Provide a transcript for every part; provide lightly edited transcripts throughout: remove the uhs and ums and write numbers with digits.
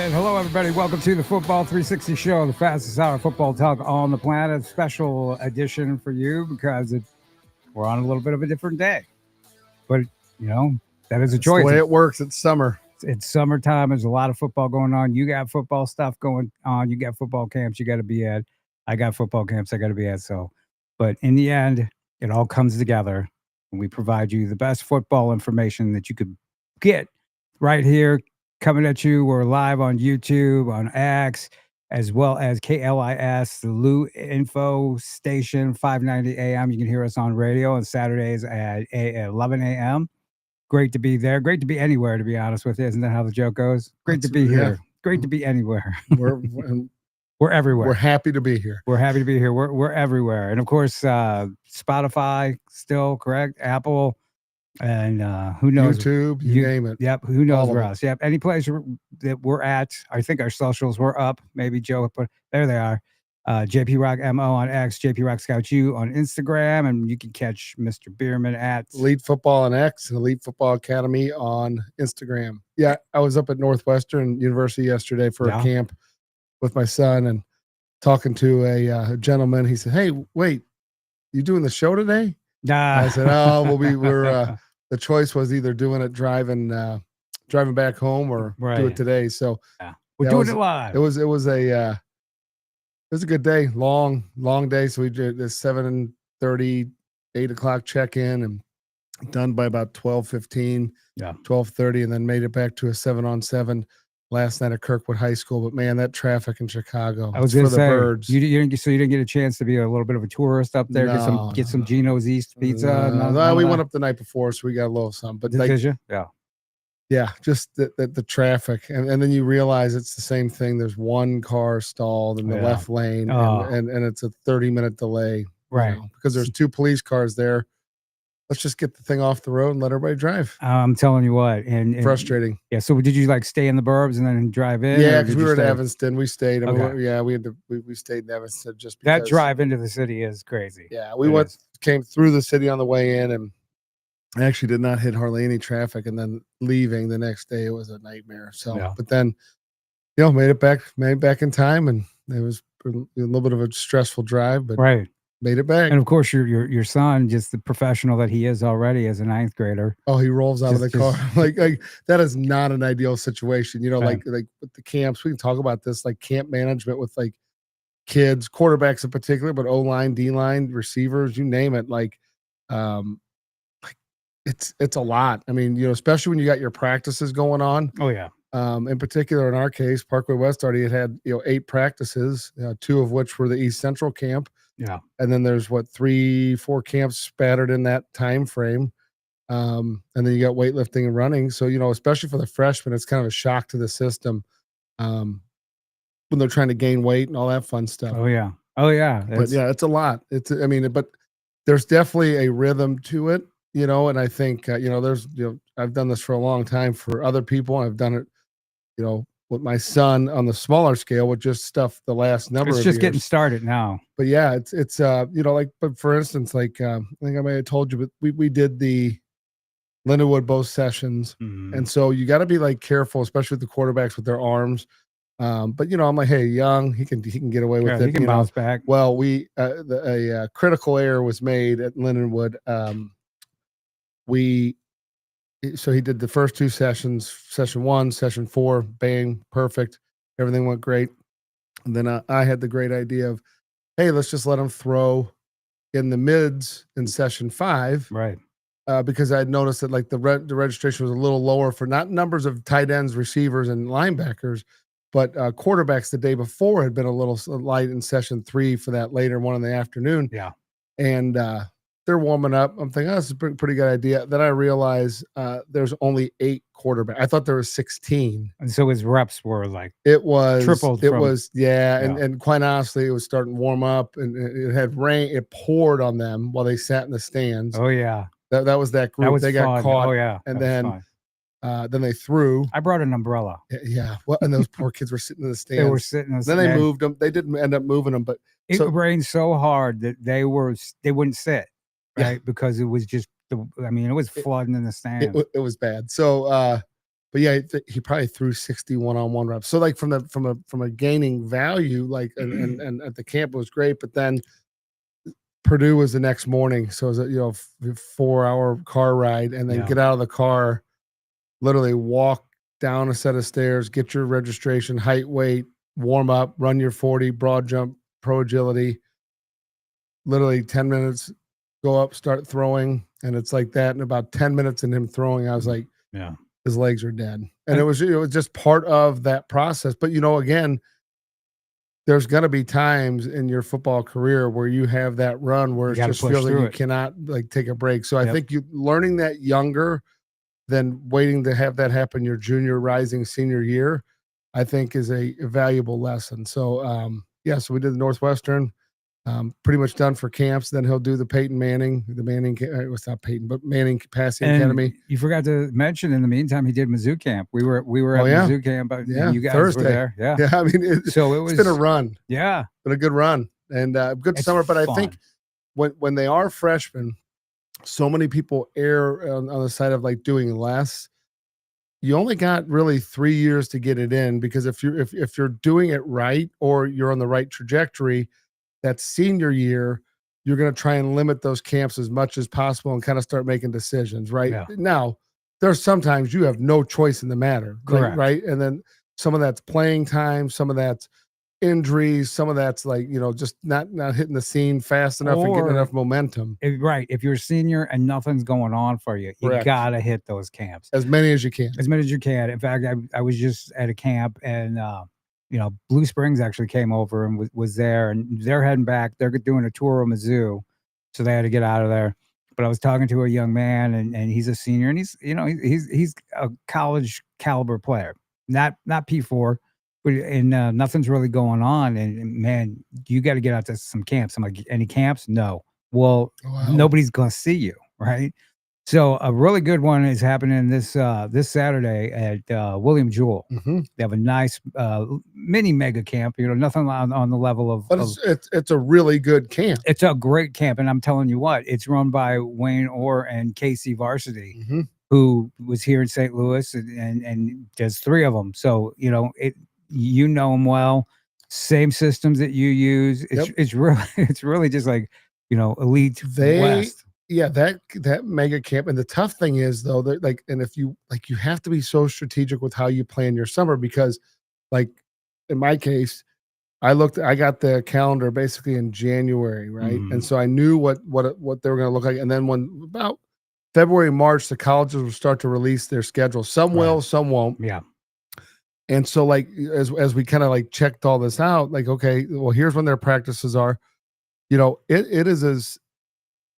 right. Hello, everybody. Welcome to the Football 360 Show, the fastest hour of football talk on the planet. Special edition for you because we're on a little bit of a different day. But, that is a choice. The way it works, it's summer. It's summertime. There's a lot of football going on. You got football stuff going on. You got football camps you got to be at. I got football camps I got to be at. But in the end, it all comes together, and we provide you the best football information that you could get right here. Coming at you, we're live on YouTube, on X, as well as KLIS, the Lou Info Station, 590 AM. You can hear us on radio on Saturdays at 11 AM. Great to be there. Great to be anywhere, to be honest with you. Isn't that how the joke goes? Great to be here. Great to be anywhere. We're everywhere. We're happy to be here. We're happy to be here. We're everywhere. And of course, Spotify still, correct? Apple. And who knows? YouTube, you name it. Yep. Who knows where else? Yep. Any place that we're at. I think our socials were up. Maybe Joe put there. They are. JP Rock MO on X. JP Rock Scout U on Instagram, and you can catch Mr. Bierman at Elite Football on X and Elite Football Academy on Instagram. Yeah, I was up at Northwestern University yesterday for a camp with my son and talking to a gentleman. He said, "Hey, wait, you doing the show today?" I said, "Oh, well, we're." The choice was either doing it driving back home or do it today. So we're doing it live. It was a good day, long day. So we did this 7:30, 8 o'clock check-in and done by about 12:15, 12:30, and then made it back to a 7-on-7 last night at Kirkwood High School. But man, that traffic in Chicago. I was going to say, birds. You didn't get a chance to be a little bit of a tourist up there, get some Gino's East pizza. We went up the night before, so we got a little something. But did you? Yeah, just the traffic, and then you realize it's the same thing. There's one car stalled in the left lane, and it's a 30-minute delay, right? Because there's two police cars there. Let's just get the thing off the road and let everybody drive. I'm telling you what, and frustrating. Yeah. So did you stay in the burbs and then drive in? Yeah, because we were in Evanston. We stayed. Okay. We stayed in Evanston just because that drive into the city is crazy. Yeah, came through the city on the way in, and I actually did not hit hardly any traffic. And then leaving the next day, it was a nightmare. So, but then, made it back in time, and it was a little bit of a stressful drive, but made it back. And of course, your son, just the professional that he is already as a 9th grader. Oh, he rolls out of the car. Like that is not an ideal situation. Like with the camps, we can talk about this, like camp management with kids, quarterbacks in particular, but O-line, D-line, receivers, you name it. It's a lot. I mean, especially when you got your practices going on. Oh yeah. In particular, in our case, Parkway West already had 8 practices, 2 of which were the East Central camp. Yeah. And then there's 3-4 camps spattered in that time frame. And then you got weightlifting and running. So, especially for the freshmen, it's kind of a shock to the system when they're trying to gain weight and all that fun stuff. Oh yeah. But it's a lot. But there's definitely a rhythm to it, and I think, there's, I've done this for a long time for other people. I've done it, with my son on the smaller scale with just stuff the last number of years. It's just getting started now. But yeah, it's but for instance, I think I may have told you, but we did the Lindenwood both sessions. Mm-hmm. And so you got to be careful, especially with the quarterbacks with their arms. But I'm like, hey, young, he can get away with it. He can bounce back. Well, a critical error was made at Lindenwood. So he did the first 2 sessions, session 1, session 4, bang, perfect. Everything went great. And then I had the great idea of, hey, let's just let him throw in the mids in session 5. Right. Because I had noticed that the registration was a little lower for not numbers of tight ends, receivers, and linebackers, but quarterbacks the day before had been a little light in session 3 for that later one in the afternoon. Yeah. And they're warming up. I'm thinking, this is a pretty good idea. Then I realized there's only 8 quarterbacks. I thought there was 16. And so his reps were it was tripled. And quite honestly, it was starting to warm up, and it had rain. It poured on them while they sat in the stands. Oh yeah. That was that group. They got caught. Oh yeah. And then they threw. I brought an umbrella. Yeah. Well, and those poor kids were sitting in the stands. They were sitting in the stands. Then they moved them. They didn't end up moving them, but it rained so hard that they wouldn't sit. Right, because it was just it was flooding in the stands. It was bad. So but yeah, he probably threw 60 one-on-one reps. So like from a gaining value, like and at the camp was great, but then Purdue was the next morning, so it was a 4-hour car ride, and then get out of the car, literally walk down a set of stairs, get your registration, height, weight, warm up, run your 40, broad jump, pro agility. Literally 10 minutes, go up, start throwing, and it's like that. In about 10 minutes in him throwing, I was like, yeah, his legs are dead. And it was just part of that process. But again, there's going to be times in your football career where you have that run where it just feels like you cannot like take a break. So I think you learning that younger than waiting to have that happen your junior, rising senior year, I think is a valuable lesson. So so we did the Northwestern. Pretty much done for camps. Then he'll do the Manning was not Peyton, but Manning Passing Academy. You forgot to mention in the meantime, he did Mizzou camp. We were at Mizzou camp, but you guys Thursday. were there. Yeah. Yeah. I mean, it's been a run. Yeah. Been a good run and good summer. But fun. I think when they are freshmen, so many people err on the side of like doing less. You only got really 3 years to get it in, because if you're doing it right, or you're on the right trajectory, that senior year, you're going to try and limit those camps as much as possible and kind of start making decisions, right? Yeah. Now, there's sometimes you have no choice in the matter, correct? Right? And then some of that's playing time, some of that's injuries, some of that's like, just not hitting the scene fast enough and getting enough momentum. Right. If you're a senior and nothing's going on for you, you got to hit those camps. As many as you can. As many as you can. In fact, I was just at a camp, and Blue Springs actually came over and was there, and they're heading back. They're doing a tour of Mizzou, so they had to get out of there. But I was talking to a young man, and he's a senior, and he's a college caliber player, not P4, but nothing's really going on. And man, you got to get out to some camps. I'm like, any camps? No. Well, nobody's gonna see you, right? So a really good one is happening this Saturday at William Jewell. Mm-hmm. They have a nice mini mega camp. Nothing on the level of. But it's a really good camp. It's a great camp, and I'm telling you what, it's run by Wayne Orr and Casey Varsity, mm-hmm. who was here in St. Louis, and there's 3 of them. So you know them well. Same systems that you use. It's really just like elite West. Yeah, that mega camp. And the tough thing is though, that like, and if you like, you have to be so strategic with how you plan your summer, because like in my case, I got the calendar basically in January, right? Mm-hmm. And so I knew what they were going to look like. And then when about February, March, the colleges will start to release their schedule. Some will, some won't. Yeah. And so like, as we kind of like checked all this out, like, okay, well, here's when their practices are, it is as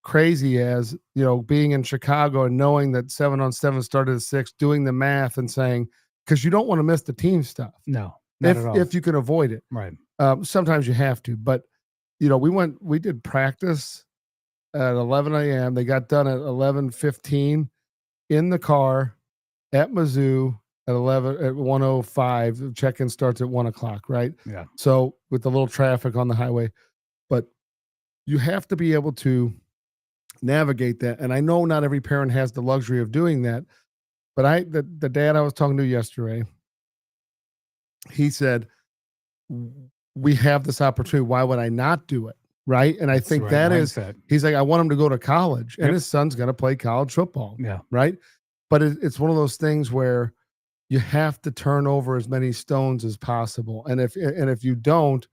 crazy as being in Chicago and knowing that 7-on-7 started at 6, doing the math and saying, because you don't want to miss the team stuff. No, not at all. If you can avoid it. Right. Sometimes you have to, but we did practice at 11 a.m. They got done at 11:15 in the car at Mizzou at 1:05. The check-in starts at 1:00, right? Yeah. So with the little traffic on the highway, but you have to be able to navigate that. And I know not every parent has the luxury of doing that, but the dad I was talking to yesterday, he said, we have this opportunity. Why would I not do it? Right. And I think that mindset. He's like, I want him to go to college, and his son's going to play college football. Yeah. Right. But it's one of those things where you have to turn over as many stones as possible. And if you don't,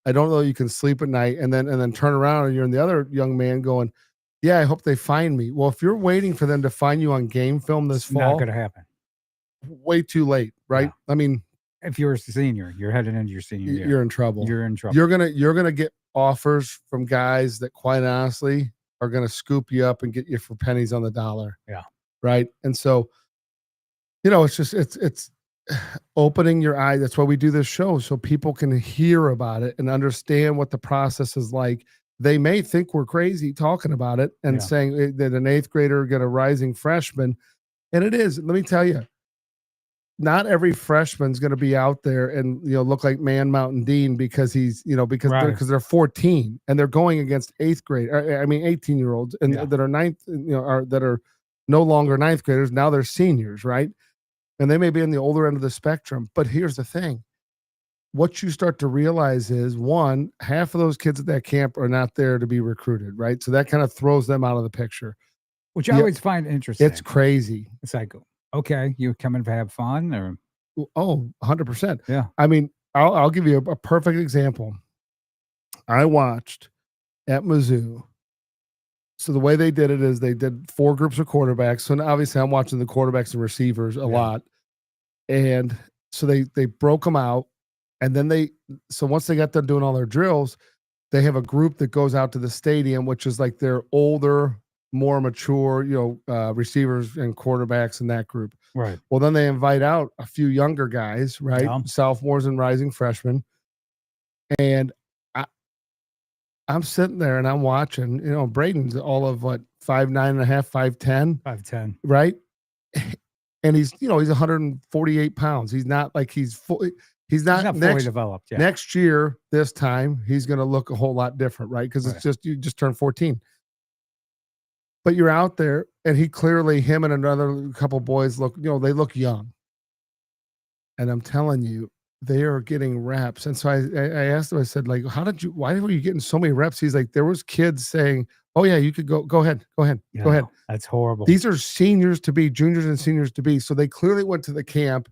I don't know, you can sleep at night and then turn around and you're in the other young man going, yeah, I hope they find me. Well, if you're waiting for them to find you on game film this fall, not going to happen. Way too late, right? Yeah. I mean, if you're a senior, you're heading into your senior year. You're in trouble. You're in trouble. You're gonna get offers from guys that, quite honestly, are gonna scoop you up and get you for pennies on the dollar. Yeah. Right. And so, it's opening your eyes. That's why we do this show, so people can hear about it and understand what the process is like. They may think we're crazy talking about it and saying that an 8th grader get a rising freshman. And it is, let me tell you, not every freshman's going to be out there and, look like Man Mountain Dean because he's, because they're 14 and they're going against 8th grade. 18-year-olds and that are ninth, that are no longer 9th graders. Now they're seniors. Right. and they may be in the older end of the spectrum. But here's the thing. What you start to realize is, one, half of those kids at that camp are not there to be recruited, right? So that kind of throws them out of the picture. Which I always find interesting. It's crazy. It's like, okay, you're coming to have fun, or oh, 100%. Yeah. I mean, I'll give you a perfect example. I watched at Mizzou. So the way they did it is they did 4 groups of quarterbacks. So obviously I'm watching the quarterbacks and receivers a lot. And so they broke them out. And then so once they got done doing all their drills, they have a group that goes out to the stadium, which is like their older, more mature, receivers and quarterbacks in that group. Right. Well, then they invite out a few younger guys, right? Yeah. Sophomores and rising freshmen. And I'm sitting there and I'm watching, Braden's all of 5'9.5", 5'10", 5'10", right? And he's 148 pounds. He's not like he's fully developed. Yeah. Next year, this time, he's going to look a whole lot different, right? Because you just turned 14. But you're out there, and him and another couple boys they look young. And I'm telling you, they are getting reps. And so I asked him, I said, like, why were you getting so many reps? He's like, there was kids saying, oh yeah, you could go ahead. Yeah, go ahead. That's horrible. These are seniors to be, juniors and seniors to be. So they clearly went to the camp,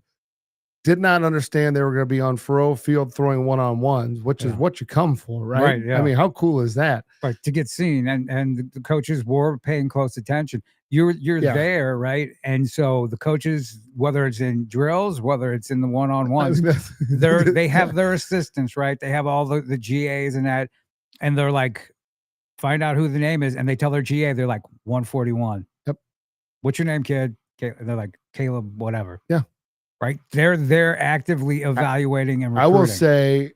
did not understand they were going to be on Faurot Field throwing one-on-ones, which is what you come for, right? Right. Yeah. I mean, how cool is that? Right, to get seen, and the coaches were paying close attention. You're there, right? And so the coaches, whether it's in drills, whether it's in the one-on-ones, they have their assistants, right? They have all the GAs and that, and they're like, find out who the name is, and they tell their GA, they're like 141. Yep. What's your name, kid? And they're like Caleb, whatever. Yeah. Right. They're actively evaluating and recruiting. I will say,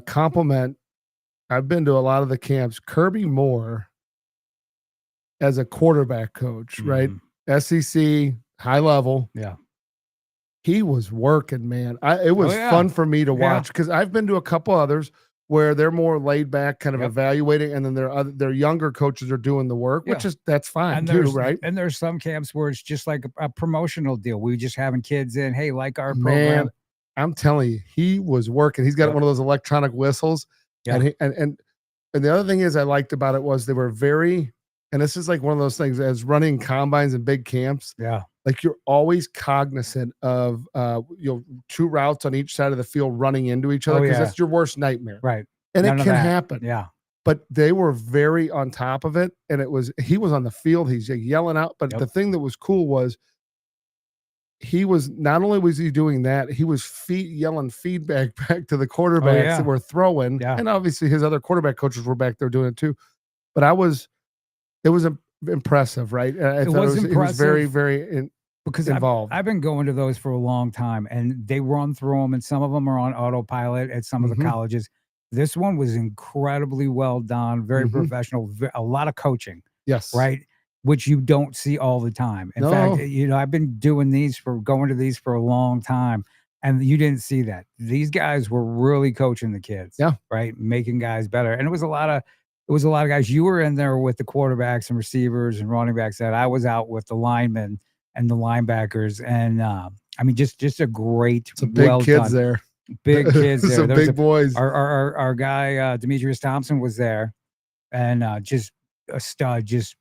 compliment. I've been to a lot of the camps. Kirby Moore, as a quarterback coach, right? SEC, high level. Yeah. He was working, man. It was fun for me to watch, because I've been to a couple others where they're more laid back, kind of evaluating, and then their younger coaches are doing the work, which that's fine and too, right? And there's some camps where it's just like a promotional deal. We just having kids in, hey, like our program. Man, I'm telling you, he was working. He's got one of those electronic whistles. Yeah. And the other thing is I liked about it was they were very, and this is like one of those things as running combines and big camps. Yeah. Like you're always cognizant of 2 routes on each side of the field running into each other, because that's your worst nightmare. Right. And it can happen. Yeah. But they were very on top of it. And he was on the field, he's yelling out. But the thing that was cool was not only was he doing that, he was yelling feedback back to the quarterbacks that were throwing. Yeah. And obviously his other quarterback coaches were back there doing it too. But it was impressive, right? I thought it was very, very involved. I've been going to those for a long time, and they run through them, and some of them are on autopilot at some of the colleges. This one was incredibly well done, very professional, a lot of coaching. Yes. Right. Which you don't see all the time. In fact, I've been going to these for a long time, and you didn't see that. These guys were really coaching the kids. Yeah. Right. Making guys better. And it was a lot of guys. You were in there with the quarterbacks and receivers and running backs. That I was out with the linemen and the linebackers. And I mean, just a great, big kids there. Big kids there. Some big boys. Our guy, Demetrius Thompson, was there, and just a stud, just,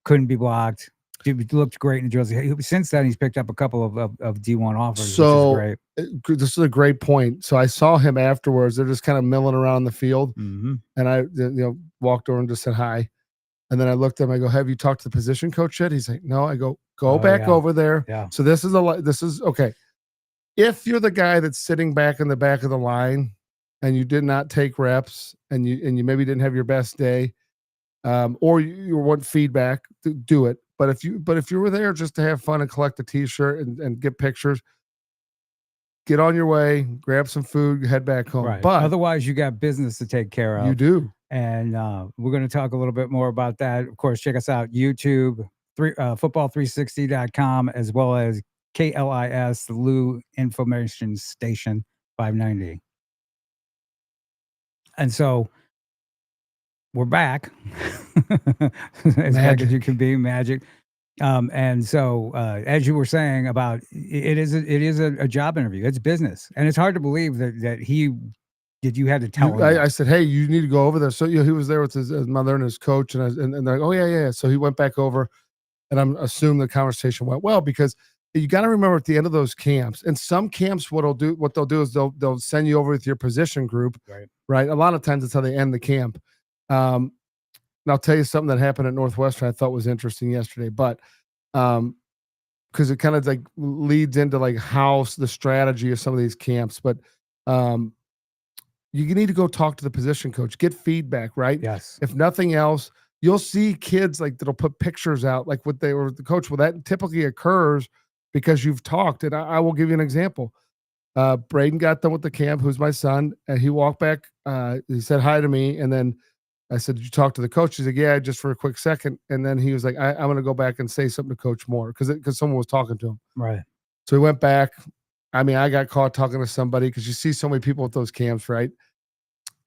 couldn't be blocked. Dude looked great in the drills. Since then, he's picked up a couple of D1 offers, so, which is great. This is a great point. So I saw him afterwards. They're just kind of milling around the field. And I walked over and just said hi. And then I looked at him. I go, have you talked to the position coach yet? He's like, no. I go back over there. Yeah. So this is okay. If you're the guy that's sitting back in the back of the line and you did not take reps and you maybe didn't have your best day, or you want feedback, do it. But if you were there just to have fun and collect a t-shirt and get pictures, get on your way, grab some food, head back home. Right. But otherwise, you got business to take care of. You do. And we're going to talk a little bit more about that. Of course, check us out, YouTube, football360.com, as well as KLIS, the Lou Information Station 590. And so we're back. As back as you can be, magic. And so, as you were saying about it is a job interview. It's business, and it's hard to believe that he did. You had to tell him. I that. said, hey, you need to go over there. So he was there with his mother and his coach, and they're like, oh yeah. So he went back over, and I'm assuming the conversation went well because you got to remember at the end of those camps, and some camps, what they'll do is they'll send you over with your position group, right? A lot of times that's how they end the camp. And I'll tell you something that happened at Northwestern I thought was interesting yesterday, but because it kind of like leads into like how the strategy of some of these camps, but you need to go talk to the position coach, get feedback, right? Yes. If nothing else, you'll see kids like that'll put pictures out like what they were the coach. Well, that typically occurs because you've talked. And I will give you an example. Braden got done with the camp, who's my son, and he walked back. He said hi to me, and then I said, "Did you talk to the coach?" He's like, "Yeah, just for a quick second." And then he was like, "I'm going to go back and say something to Coach Moore because someone was talking to him." Right. So he went back. I mean, I got caught talking to somebody because you see so many people at those camps, right?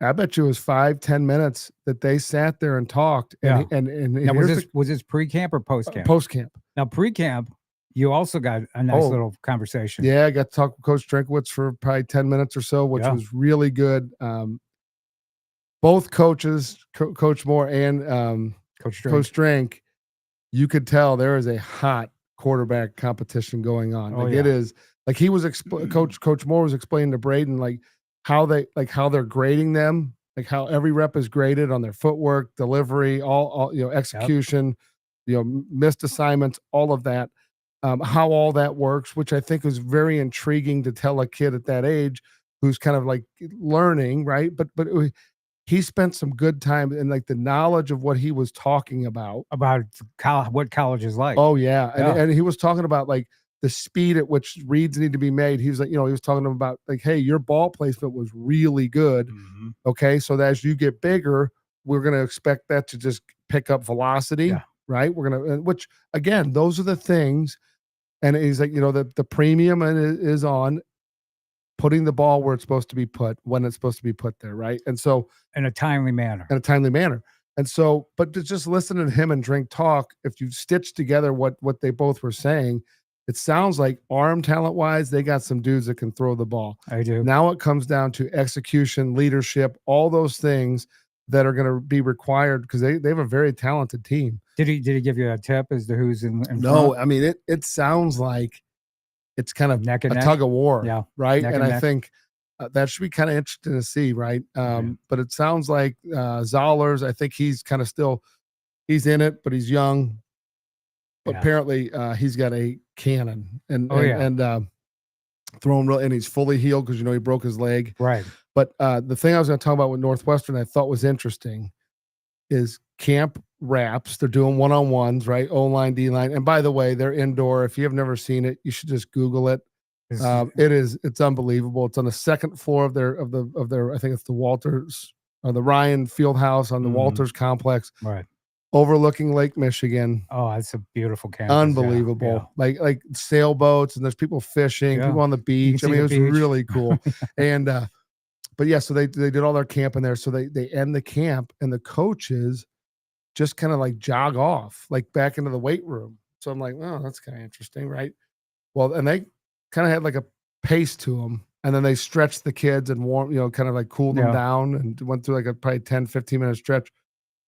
I bet you it was 5-10 minutes that they sat there and talked. And Yeah. Now, was this pre-camp or post-camp? Post-camp. Now, pre-camp, you also got a nice little conversation. Yeah, I got to talk with Coach Drinkowitz for probably 10 minutes or so, which was really good. Both coaches, Coach Moore and Coach Drink, you could tell there is a hot quarterback competition going on. It is like he was Coach Moore was explaining to Braden like how they're grading them, like how every rep is graded on their footwork, delivery, all execution, missed assignments, all of that. How all that works, which I think is very intriguing to tell a kid at that age who's kind of like learning, right? But he spent some good time and like the knowledge of what he was talking about what college is like. Oh yeah. And he was talking about like the speed at which reads need to be made. He was like, he was talking about like, hey, your ball placement was really good. Mm-hmm. Okay. So that as you get bigger, we're going to expect that to just pick up velocity, right? We're going to, which again, those are the things. And he's like, the premium is on putting the ball where it's supposed to be put, when it's supposed to be put there, right? And so in a timely manner. And so, but to just listen to him and Drink talk, if you stitch together what they both were saying, it sounds like arm talent wise, they got some dudes that can throw the ball. I do. Now it comes down to execution, leadership, all those things that are going to be required because they have a very talented team. Did he give you a tip as to who's in No, front? I mean it sounds like it's kind of neck and neck. Tug of war, right? Neck and I neck. think that should be kind of interesting to see, right? But it sounds like Zollers, I think he's kind of still, he's in it, but he's young. But apparently he's got a cannon and throwing real, and he's fully healed because he broke his leg. Right. But the thing I was going to talk about with Northwestern I thought was interesting is camp wraps. They're doing one-on-ones, right? O-line, D-line. And by the way, they're indoor. If you have never seen it, you should just Google it. It's unbelievable. It's on the second floor of their I think it's the Walters or the Ryan Fieldhouse on the Walters complex. Right. Overlooking Lake Michigan. Oh, it's a beautiful campus. Unbelievable. Yeah. Like sailboats, and there's people fishing, people on the beach. I mean, it was really cool. And but yeah, so they did all their camp in there. So they end the camp and the coaches just kind of like jog off, like back into the weight room. So I'm like, oh, that's kind of interesting, right? Well, and they kind of had like a pace to them. And then they stretched the kids and warm, kind of like cooled them down and went through like a probably 10, 15-minute stretch.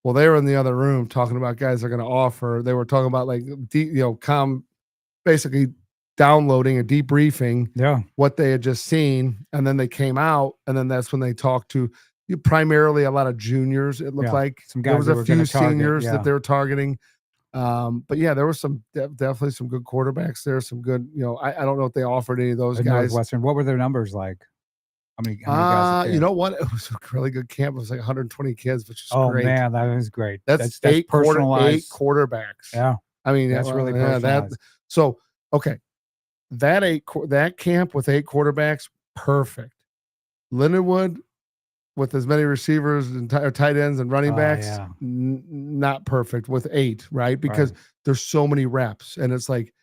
Well, they were in the other room talking about guys they're going to offer. They were talking about like, basically downloading and debriefing what they had just seen. And then they came out, and then that's when they talked to primarily a lot of juniors. It looked like some guys there was a few seniors that they were targeting. But yeah, there was definitely some good quarterbacks there. Some good, I don't know if they offered any of those guys. Northwestern, what were their numbers like? How many guys? You know what? It was a really good camp. It was like 120 kids, which is great. Oh man, that was great. That's eight quarterbacks. Yeah, I mean that's really personalized. So okay, that camp with 8 quarterbacks, perfect. Lindenwood with as many receivers and tight ends and running backs, not perfect with 8, right? Because there's so many reps, and it's like,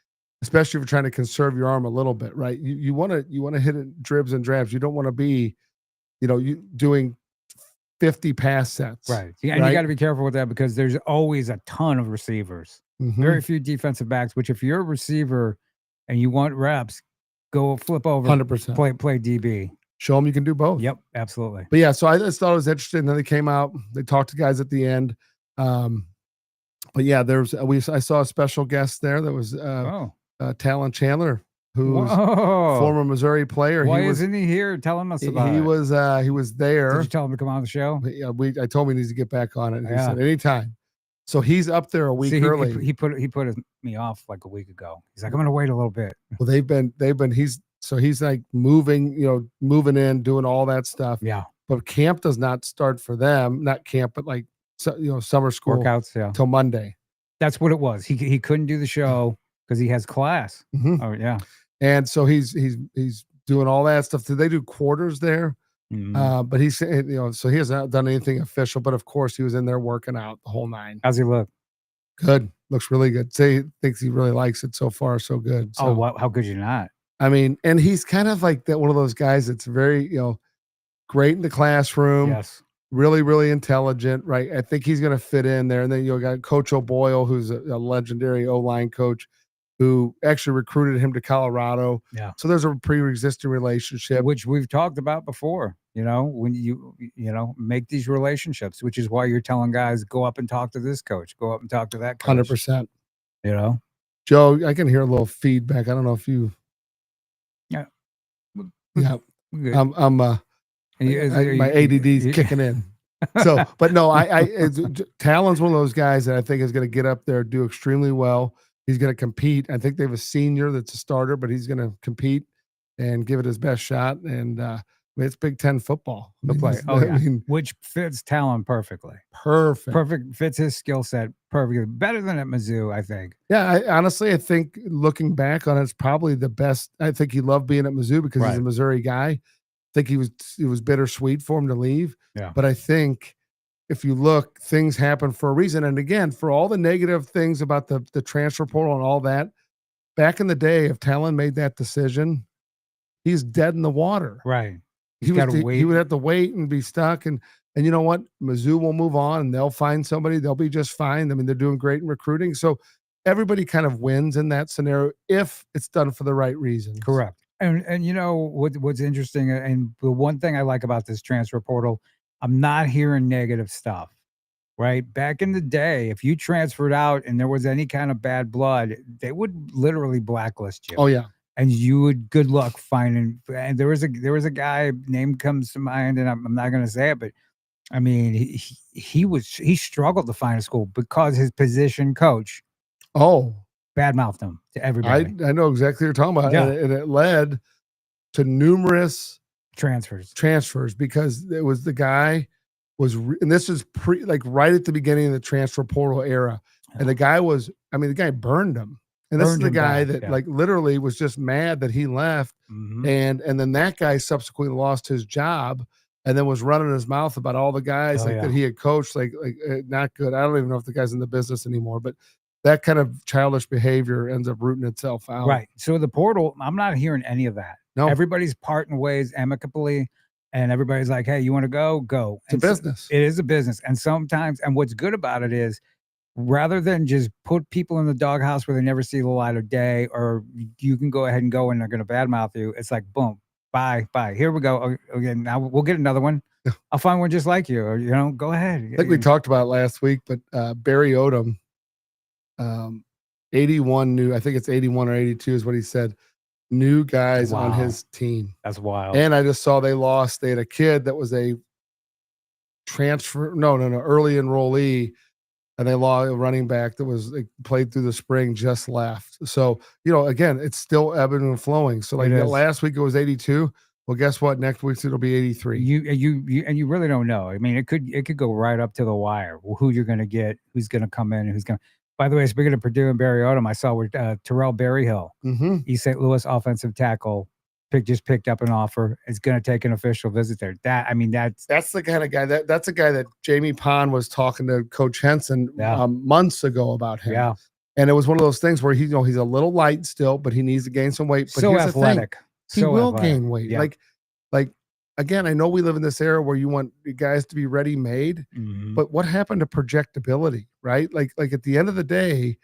especially if you're trying to conserve your arm a little bit, right? You want to hit it dribs and drabs. You don't want to be, you doing 50 pass sets, right? And you got to be careful with that because there's always a ton of receivers. Very few defensive backs, which if you're a receiver and you want reps, go flip over, 100%. play DB. Show them you can do both. Yep, absolutely. But yeah, so I just thought it was interesting. Then they came out, they talked to guys at the end. But yeah, I saw a special guest there that was Talon Chandler, who's former Missouri player. Why isn't he here telling us about it? He was there. Did you tell him to come on the show? Yeah, I told him he needs to get back on it. He said anytime. So he's up there a week early. He put me off like a week ago. He's like, I'm gonna wait a little bit. Well, he's like moving in, doing all that stuff. Yeah. But camp does not start for them. Not camp, but like summer school workouts. Till Monday. That's what it was. He couldn't do the show because he has class. Oh yeah. And so he's doing all that stuff. Did they do quarters there? But he's so he hasn't done anything official. But of course, he was in there working out the whole nine. How's he look? Good. Looks really good. Say thinks he really likes it so far. So good. So, how could you not? I mean, and he's kind of like that one of those guys that's very great in the classroom. Yes. Really, really intelligent, right? I think he's going to fit in there. And then you got Coach O'Boyle, who's a legendary O-line coach, who actually recruited him to Colorado. Yeah. So there's a pre-existing relationship, which we've talked about before. When you make these relationships, which is why you're telling guys go up and talk to this coach, go up and talk to that coach. 100%. Joe, I can hear a little feedback. I don't know if you. Yeah. Yeah. My ADD's kicking in. So, but no, Talon's one of those guys that I think is going to get up there, do extremely well. He's going to compete. I think they have a senior that's a starter, but he's going to compete and give it his best shot. And it's Big Ten football. Which fits Talon perfectly. Perfect. Fits his skill set perfectly. Better than at Mizzou, I think. Yeah, honestly, I think looking back on it, it's probably the best. I think he loved being at Mizzou because he's a Missouri guy. I think it was bittersweet for him to leave. Yeah. But I think if you look, things happen for a reason. And again, for all the negative things about the transfer portal and all that, back in the day, if Talon made that decision, he's dead in the water. Right. He would have to wait and be stuck. And you know what? Mizzou will move on and they'll find somebody. They'll be just fine. I mean, they're doing great in recruiting. So everybody kind of wins in that scenario if it's done for the right reasons. Correct. And what's interesting, and the one thing I like about this transfer portal, I'm not hearing negative stuff, right? Back in the day, if you transferred out and there was any kind of bad blood, they would literally blacklist you. Oh yeah. And you would good luck finding. And there was a guy, name comes to mind, and I'm not going to say it, but I mean, he struggled to find a school because his position coach badmouthed him to everybody. I know exactly what you're talking about. Yeah. And it led to numerous transfers because it was the guy and this is right at the beginning of the transfer portal era. Yeah. And the guy burned him. And this is the guy that literally was just mad that he left. Mm-hmm. And then that guy subsequently lost his job and then was running his mouth about all the guys that he had coached, not good. I don't even know if the guy's in the business anymore, but that kind of childish behavior ends up rooting itself out. Right. So the portal, I'm not hearing any of that. No. Everybody's parting ways amicably, and everybody's like, hey, you want to go? Go. It's a business. It is a business. And sometimes, and what's good about it is, rather than just put people in the doghouse where they never see the light of day, or you can go ahead and go and they're going to badmouth you, it's like, boom, bye. Here we go. Again, now we'll get another one. I'll find one just like you, or, go ahead. I think we talked about it last week, but Barry Odom, 81 new, I think it's 81 or 82 is what he said, new guys on his team. That's wild. And I just saw they had a kid that was a transfer, early enrollee, and they lost a running back that was played through the spring, just left. So, again, it's still ebbing and flowing. So last week it was 82. Well, guess what? Next week it'll be 83. You really don't know. I mean, it could go right up to the wire. Who you're going to get, who's going to come in, who's going to. By the way, speaking of Purdue and Barry Odom, I saw where Terrell Berryhill, East St. Louis offensive tackle, just picked up an offer. Is going to take an official visit there. That's the kind of guy that's a guy that Jamie Pond was talking to Coach Henson months ago about him. Yeah, and it was one of those things where he's a little light still, but he needs to gain some weight. But so athletic. He will gain weight. Yeah. Like again, I know we live in this era where you want guys to be ready-made, but what happened to projectability, right? Like at the end of the day,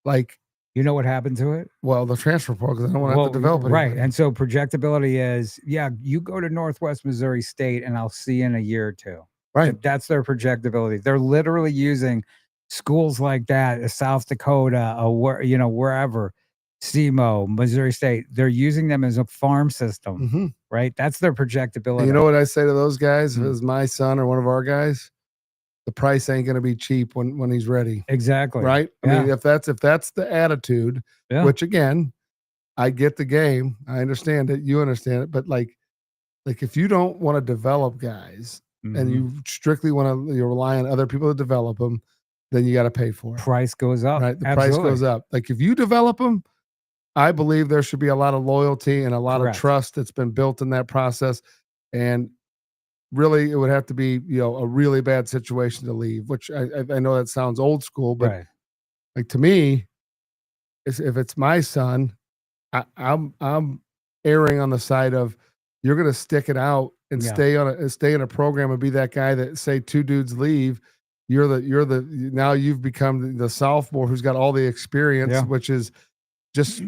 like, You know what happened to it? well, the transfer portal, because I don't want to have to develop right. anybody. And so projectability is, yeah, you go to Northwest Missouri State and I'll see you in a year or two. Right. That's their projectability. They're literally using schools like that, South Dakota, where, wherever, SEMO, Missouri State. They're using them as a farm system, Mhm. right? That's their projectability. And you know what I say to those guys? If Mm. it was my son or one of our guys, the price ain't going to be cheap when he's ready. Exactly. Right. I Yeah. mean, if that's the attitude, Yeah. which again, I get the game. I understand it. You understand it. But like if you don't want to develop guys and Mhm. you strictly want to rely on other people to develop them, then you got to pay for it. Price goes up. Right. The Absolutely. price goes up. Like if you develop them, I believe there should be a lot of loyalty and a lot Correct. of trust that's been built in that process. And really, it would have to be, a really bad situation to leave, which I know that sounds old school, but Right. like to me, if it's my son, I'm erring on the side of you're going to stick it out and Yeah. stay in a program and be that guy that say two dudes leave. Now you've become the sophomore who's got all the experience, Yeah. which is just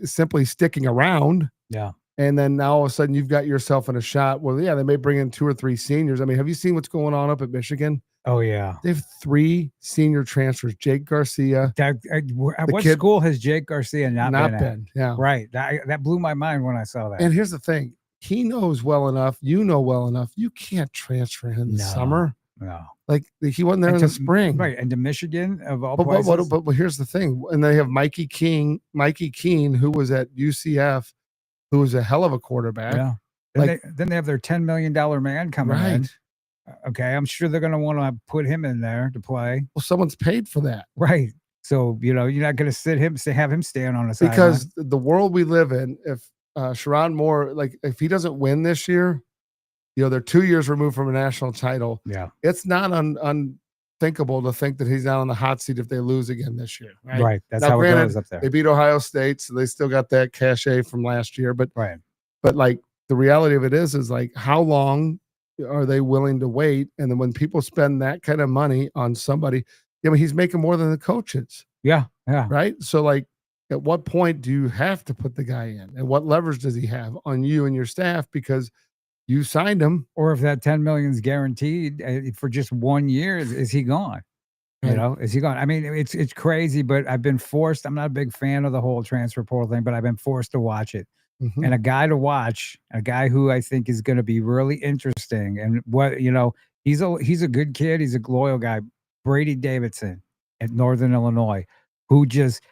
simply sticking around. Yeah. And then now all of a sudden you've got yourself in a shot. Well, yeah, they may bring in 2 or 3 seniors. I mean, have you seen what's going on up at Michigan? Oh yeah. They have 3 senior transfers. Jake Garcia. At what school has Jake Garcia not been at? Yeah. Right. That blew my mind when I saw that. And here's the thing. He knows well enough. You know well enough. You can't transfer him in the summer. No. Like he wasn't there in the spring. Right. And to Michigan of all But places. but here's the thing. And they have Mikey Keene, who was at UCF, who was a hell of a quarterback. Yeah. Then they have their $10 million man coming in. Okay. I'm sure they're going to want to put him in there to play. Well, someone's paid for that. Right. So, you're not going to have him stand on the sideline. Because the world we live in, if Sherrod Moore, like if he doesn't win this year, they're 2 years removed from a national title. Yeah. It's not unthinkable to think that he's not on the hot seat if they lose again this year. Right. That's now, how it goes up there. They beat Ohio State, so they still got that cachet from last year. But But like the reality of it is like how long are they willing to wait? And then when people spend that kind of money on somebody, he's making more than the coaches. Yeah. Yeah. Right. So like, at what point do you have to put the guy in? And what leverage does he have on you and your staff? Because you signed him. Or if that 10 million is guaranteed for just 1 year, is he gone? Is he gone? I mean, it's crazy, but I've been forced. I'm not a big fan of the whole transfer portal thing, but I've been forced to watch it. Mm-hmm. And a guy to watch, a guy who I think is going to be really interesting. And he's a good kid. He's a loyal guy. Brady Davidson at Northern Illinois, who just,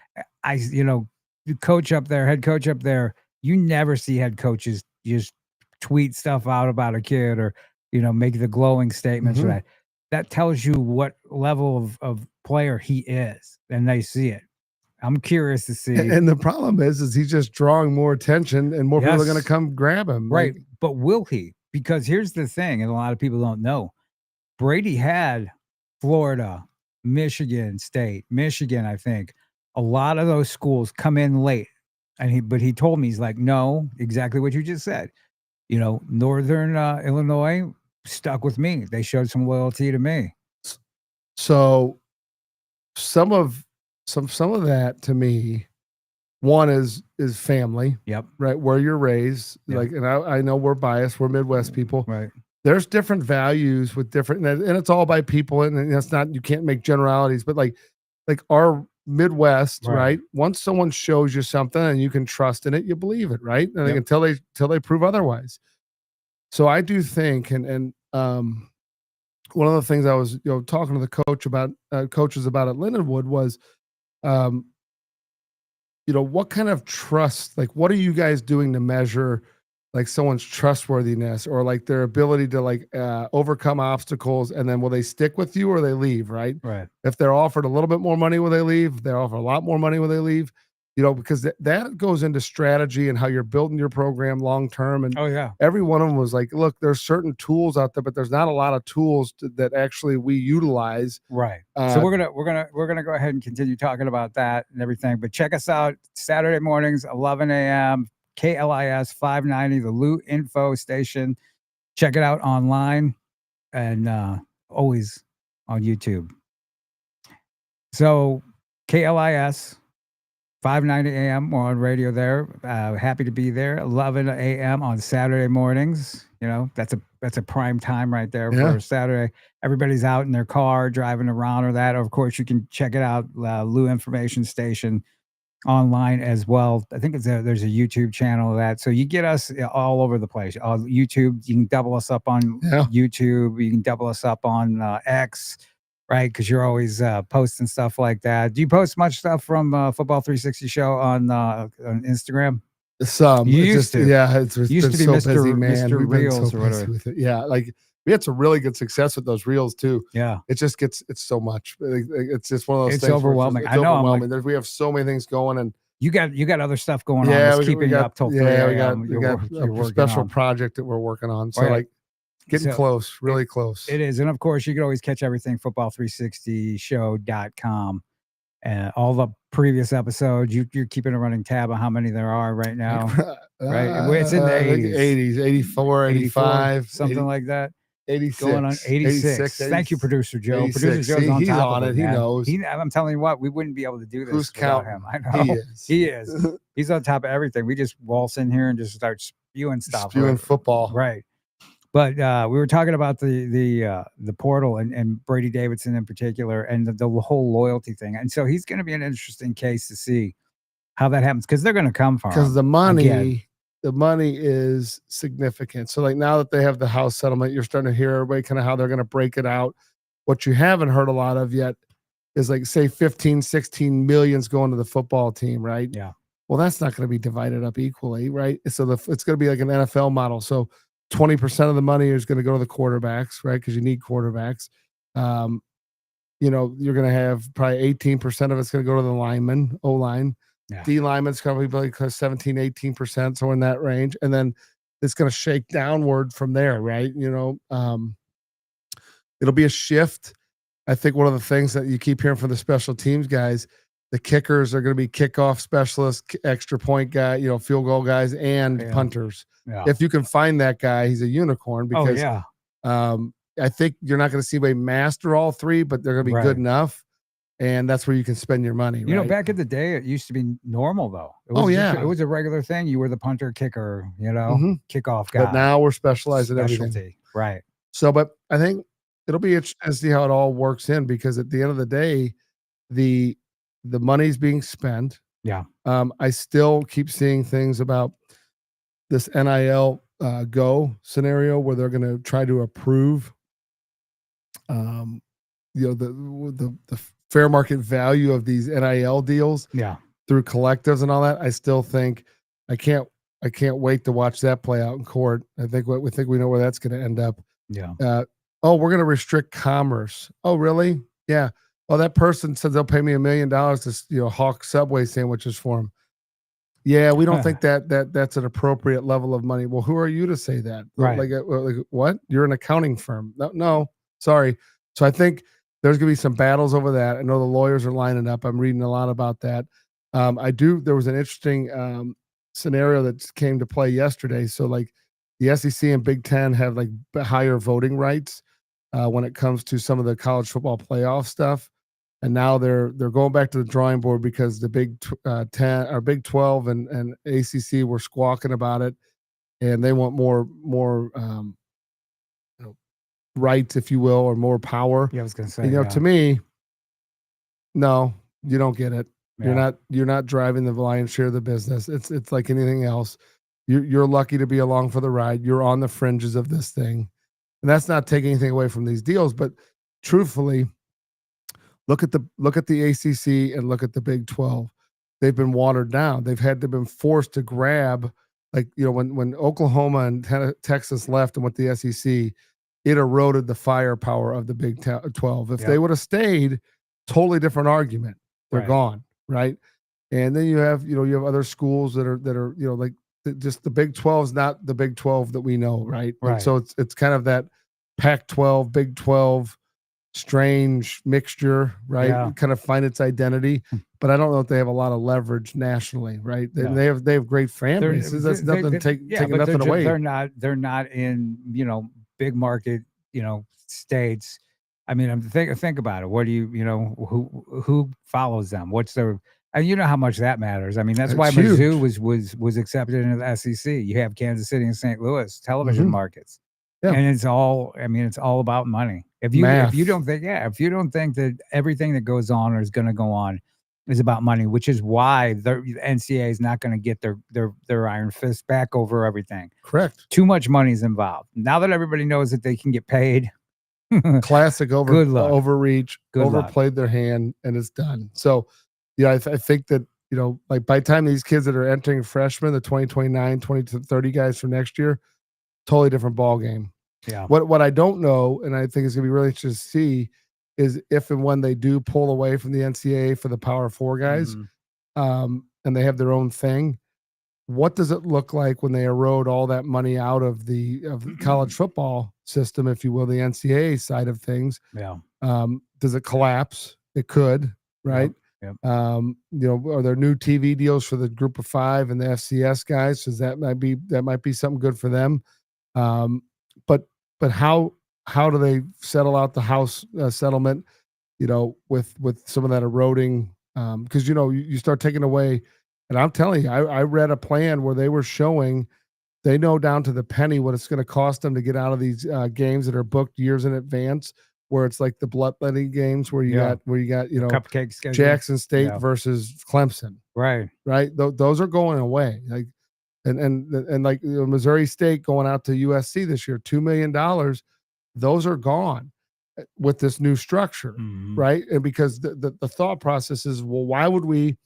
coach up there, head coach up there. You never see head coaches just tweet stuff out about a kid or, make the glowing statements for that. That tells you what level of player he is, and they see it. I'm curious to see. And the problem is he's just drawing more attention and more people are going to come grab him. Right. But will he? Because here's the thing, and a lot of people don't know. Brady had Florida, Michigan State, Michigan, I think. A lot of those schools come in late. But he told me, he's like, no, exactly what you just said. Northern Illinois stuck with me. They showed some loyalty to me. So some of that to me, one is family. Yep. Right. Where you're raised. Yep. Like, and I know we're biased. We're Midwest people. Right. There's different values with different, and it's all by people. And that's not, you can't make generalities, but like our Midwest, right? Once someone shows you something and you can trust in it, you believe it, right? And until they prove otherwise. So I do think, and one of the things I was talking to the coaches about at Lindenwood was, what kind of trust, like what are you guys doing to measure like someone's trustworthiness or like their ability to like overcome obstacles, and then will they stick with you or they leave, right? Right. If they're offered a little bit more money, will they leave? If they're offered a lot more money, will they leave? Because that goes into strategy and how you're building your program long term. And every one of them was like, look, there's certain tools out there, but there's not a lot of tools that actually we utilize. Right. So we're gonna go ahead and continue talking about that and everything. But check us out Saturday mornings, 11 a.m. KLIS 590, the Loot Info Station. Check it out online and always on YouTube. So KLIS 590 AM. We're on radio there. Happy to be there. 11 AM on Saturday mornings. You know, that's a prime time right there for Saturday. Everybody's out in their car driving around or that. Or of course, you can check it out. Lou Information Station online as well. I think there's a YouTube channel of that. So you get us all over the place. YouTube, you can double us up on YouTube. You can double us up on X, right? Because you're always posting stuff like that. Do you post much stuff from Football 360 Show on Instagram? Some. You used to. Yeah, it's used to be so Mr. busy, man. Mr. We've been Reels so or busy whatever. with it. Yeah, like we had some really good success with those reels too. Yeah. It just it's so much. It's just one of those It's things. overwhelming. It's I know. overwhelming. We have so many things going, and you got other stuff going on that's keeping you up till 3 a.m. we got a special project that we're working on. So like getting close, really close. It is. And of course, you can always catch everything football360show.com. And all the previous episodes, you're keeping a running tab on how many there are right now, right? It's in the 80s, 84, 85, something 80, like that. 86. Going on 86. Thank you, Producer Joe. 86. Producer Joe's on he's top on of it. He knows. I'm telling you what, we wouldn't be able to do this Who's without counting him. I know. He is. He's on top of everything. We just waltz in here and just start spewing stuff. Spewing football. Right. But we were talking about the portal and Brady Davidson in particular, and the whole loyalty thing. And so he's going to be an interesting case to see how that happens, because they're going to come for him. Because the money is significant. So like now that they have the house settlement, you're starting to hear everybody kind of how they're going to break it out. What you haven't heard a lot of yet is like say 15, 16 million's going to the football team, right? Yeah. Well, that's not going to be divided up equally, right? So it's going to be like an NFL model. So 20% of the money is going to go to the quarterbacks, right? Because you need quarterbacks. You know, you're going to have probably 18% of it's going to go to the lineman, O-line. Yeah. D lineman's probably like 17, 18%, so in that range. And then it's going to shake downward from there, right? You know, it'll be a shift. I think one of the things that you keep hearing from the special teams guys, the kickers are going to be kickoff specialists, extra point guy, you know, field goal guys, and punters. Yeah. If you can find that guy, he's a unicorn, because I think you're not going to see anybody master all three, but they're going to be good enough. And that's where you can spend your money. You know, back in the day, it used to be normal, though. It was it was a regular thing. You were the punter, kicker, you know, kickoff guy. But now we're specialized in everything. Right. So, but I think it'll be interesting to see how it all works in, because at the end of the day, the money's being spent. Yeah. I still keep seeing things about this NIL go scenario where they're going to try to approve, you know, the fair market value of these NIL deals. Yeah. Through collectives and all that. I still think I can't wait to watch that play out in court. I think we know where that's going to end up. Yeah. We're going to restrict commerce. Oh, really? Yeah. Oh, that person said they'll pay me $1 million to, you know, hawk Subway sandwiches for them. Yeah, we don't think that's an appropriate level of money. Well, who are you to say that? Right. Like what? You're an accounting firm. No, sorry. So I think there's going to be some battles over that. I know the lawyers are lining up. I'm reading a lot about that. There was an interesting scenario that came to play yesterday. So like the SEC and Big Ten have like higher voting rights when it comes to some of the college football playoff stuff. And now they're going back to the drawing board because the Big 10 or Big 12 and ACC were squawking about it, and they want more you know, rights, if you will, or more power. Yeah, I was going to say. You know, to me, no, you don't get it. Yeah. You're not driving the lion's share of the business. It's like anything else. You're lucky to be along for the ride. You're on the fringes of this thing, and that's not taking anything away from these deals. But truthfully, look at the ACC and look at the Big 12. They've been watered down. They've been forced to grab, like, you know, when Oklahoma and Texas left and went to the SEC, it eroded the firepower of the Big 12. If they would have stayed, totally different argument. They're gone, right? And then you have other schools that are you know, like just the Big 12 is not the Big 12 that we know, right? And so it's kind of that Pac-12, Big 12 strange mixture, right? Yeah. Kind of find its identity, but I don't know if they have a lot of leverage nationally, right? They have great fan bases. That's nothing taking nothing away. They're not in, you know, big market, you know, states. I mean, I'm think about it. What do you know, who follows them? What's their and you know how much that matters. I mean, that's why It's Mizzou huge. was accepted into the SEC. You have Kansas City and St. Louis television Mhm. markets. Yeah. And it's all I mean, it's all about money. If you Math. don't think if you don't think that everything that goes on or is gonna go on is about money, which is why the NCAA is not gonna get their iron fist back over everything. Correct. Too much money is involved. Now that everybody knows that they can get paid, Classic good luck. overreach, Good luck. overplayed their hand, and it's done. So, yeah, I think that, like by the time these kids that are entering freshmen, the 2029, 20 to 30 guys for next year, totally different ball game. Yeah. What I don't know, and I think it's gonna be really interesting to see, is if and when they do pull away from the NCAA for the Power Four guys, Mhm. and they have their own thing. What does it look like when they erode all that money out of the college football system, if you will, the NCAA side of things? Yeah. Does it collapse? It could, right? Yep. Yep. Are there new TV deals for the Group of Five and the FCS guys? Because that might be something good for them. Um, but how do they settle out the house settlement? With some of that eroding, because you start taking away. And I'm telling you, I read a plan where they were showing they know down to the penny what it's going to cost them to get out of these games that are booked years in advance, where it's like the bloodletting games where you Yeah. got Cupcake schedule. Jackson State Yeah. versus Clemson, Right. right? Those are going away. Like and like Missouri State going out to USC this year, $2 million. Those are gone with this new structure, Mhm. right? And because the thought process is, well, why would we?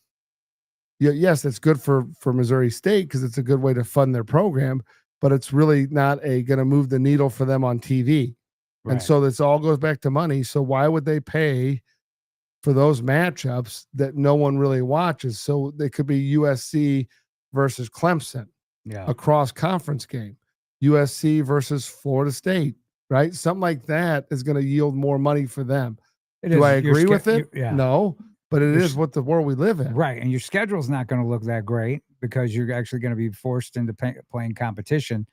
Yeah, yes, it's good for Missouri State because it's a good way to fund their program, but it's really not going to move the needle for them on TV. And Right. so this all goes back to money. So why would they pay for those matchups that no one really watches? So they could be USC versus Clemson, Yeah. a cross conference game, USC versus Florida State, right? Something like that is going to yield more money for them. It Do is. I agree with it? Yeah. No, but it Your is what the world we live in. Right. And your schedule's not going to look that great because you're actually going to be forced into playing competition.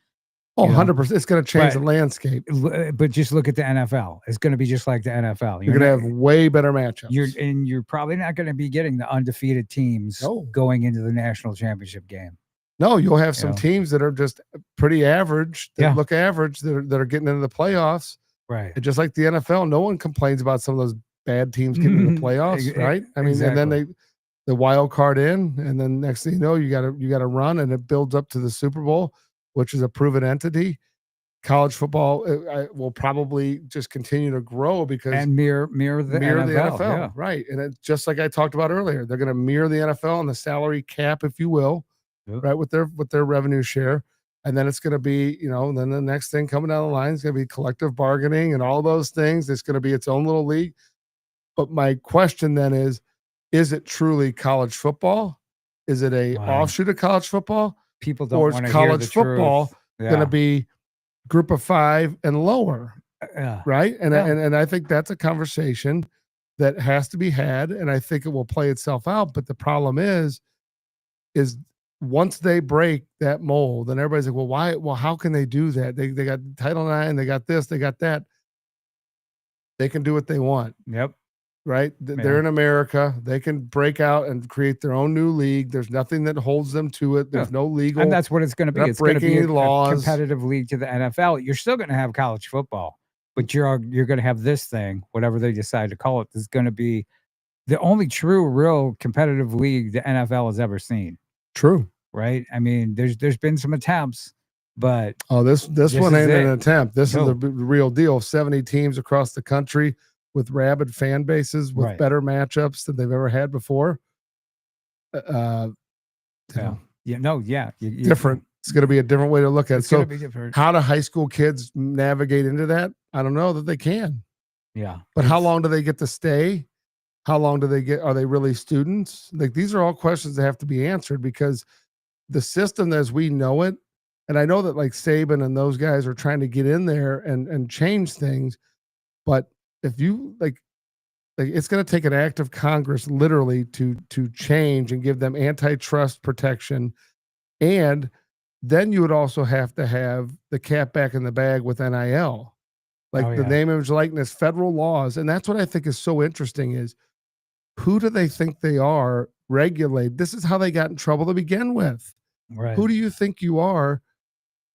Oh, You know, 100%. It's going to change the but landscape. but just look at the NFL. It's going to be just like the NFL. You're going to have way better matchups. You're probably not going to be getting the undefeated teams No. going into the national championship game. No, you'll have some teams that are just pretty average, that look average, that are getting into the playoffs. Right. And just like the NFL, no one complains about some of those bad teams getting into the playoffs, right? I mean, exactly. and then the wild card in, and then next thing you know, you got to run, and it builds up to the Super Bowl, which is a proven entity. College football will probably just continue to grow because and mirror the NFL, yeah. right? And it's just like I talked about earlier, they're going to mirror the NFL and the salary cap, if you will, right, with their revenue share. And then it's going to be, then the next thing coming down the line is going to be collective bargaining and all those things. It's going to be its own little league. But my question then is it truly college football? Is it a offshoot of college football? People don't or want is to hear college the football truth. going to be Group of Five and lower? Right. And I think that's a conversation that has to be had. And I think it will play itself out. But the problem is once they break that mold, then everybody's like, well, why? Well, how can they do that? They got Title IX, they got this, they got that. They can do what they want. Yep. Right. They're in America. They can break out and create their own new league. There's nothing that holds them to it. There's no legal. And that's what it's going to be. It's going to be a competitive league to the NFL. You're still going to have college football, but you're going to have this thing, whatever they decide to call it, is going to be the only true, real competitive league the NFL has ever seen. True. Right. I mean, there's been some attempts, but this one ain't an attempt. This is the real deal. 70 teams across the country with rabid fan bases, with better matchups than they've ever had before. Different. It's going to be a different way to look at it. It's going to be different. How do high school kids navigate into that? I don't know that they can. Yeah. But how long do they get to stay? How long do they get? Are they really students? Like, these are all questions that have to be answered, because the system as we know it, and I know that like Saban and those guys are trying to get in there and change things, but if you like it's going to take an act of Congress literally to change and give them antitrust protection. And then you would also have to have the cat back in the bag with NIL. like Oh, the yeah. name, image, likeness, federal laws. And that's what I think is so interesting is who do they think they are regulate? This is how they got in trouble to begin with. Right. Who do you think you are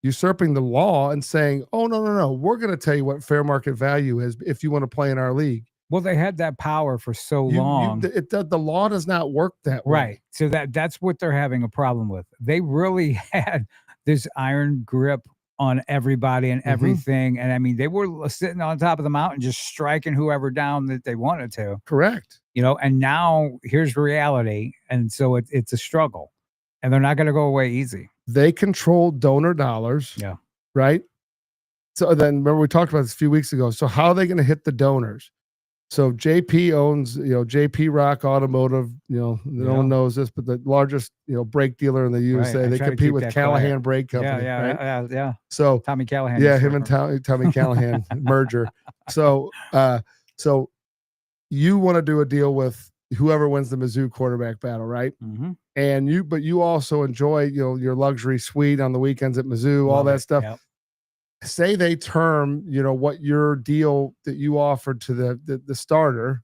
usurping the law and saying, oh, no, we're going to tell you what fair market value is if you want to play in our league? Well, they had that power for so long. The law does not work that way. Right. So that's what they're having a problem with. They really had this iron grip on everybody and everything. And I mean, they were sitting on top of the mountain, just striking whoever down that they wanted to. Correct. And now here's reality. And so it's a struggle, and they're not going to go away easy. They control donor dollars. Yeah. Right. So then remember we talked about this a few weeks ago. So how are they going to hit the donors? So JP owns, JP Rock Automotive, no one knows this, but the largest, brake dealer in the USA. Right. They compete with Callahan Brake Company. Yeah. So Tommy Callahan. Yeah, him and Tommy Callahan merger. So you want to do a deal with whoever wins the Mizzou quarterback battle, right? Mm-hmm. But you also enjoy, your luxury suite on the weekends at Mizzou, all that stuff. Yep. Say they term, what your deal that you offered to the starter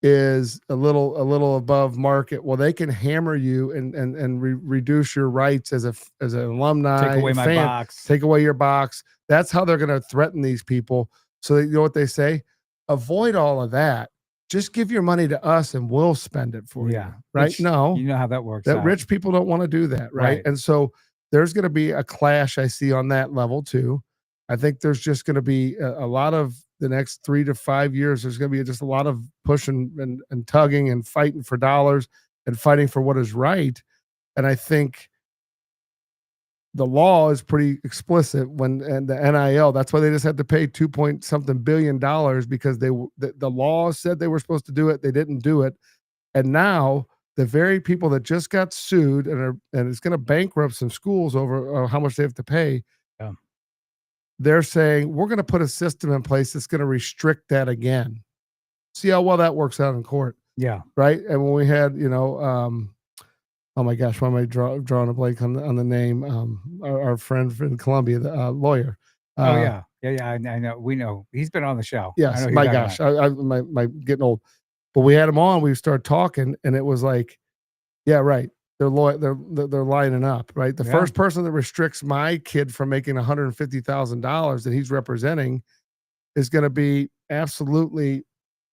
is a little above market. Well, they can hammer you and reduce your rights as an alumni. Take away my box. Take away your box. That's how they're going to threaten these people. So you know what they say? Avoid all of that. Just give your money to us and we'll spend it for you. Right? Which, no, you know how that works. That rich people don't want to do that. Right. And so there's going to be a clash I see on that level too. I think there's just going to be a lot of the next 3 to 5 years. There's going to be just a lot of pushing and tugging and fighting for dollars and fighting for what is right. And I think the law is pretty explicit and the NIL, that's why they just had to pay $2.something billion because the law said they were supposed to do it. They didn't do it. And now the very people that just got sued and it's going to bankrupt some schools over how much they have to pay. They're saying we're going to put a system in place that's going to restrict that again. See how well that works out in court. Yeah. Right. And when we had, oh my gosh, why am I drawing a blank on the name? Our friend in Columbia, the lawyer. Yeah. I know. We know he's been on the show. Yes. My gosh, my getting old. But we had him on. We started talking, and it was like, yeah, right. They're lining up, right? The first person that restricts my kid from making $150,000 that he's representing is going to be absolutely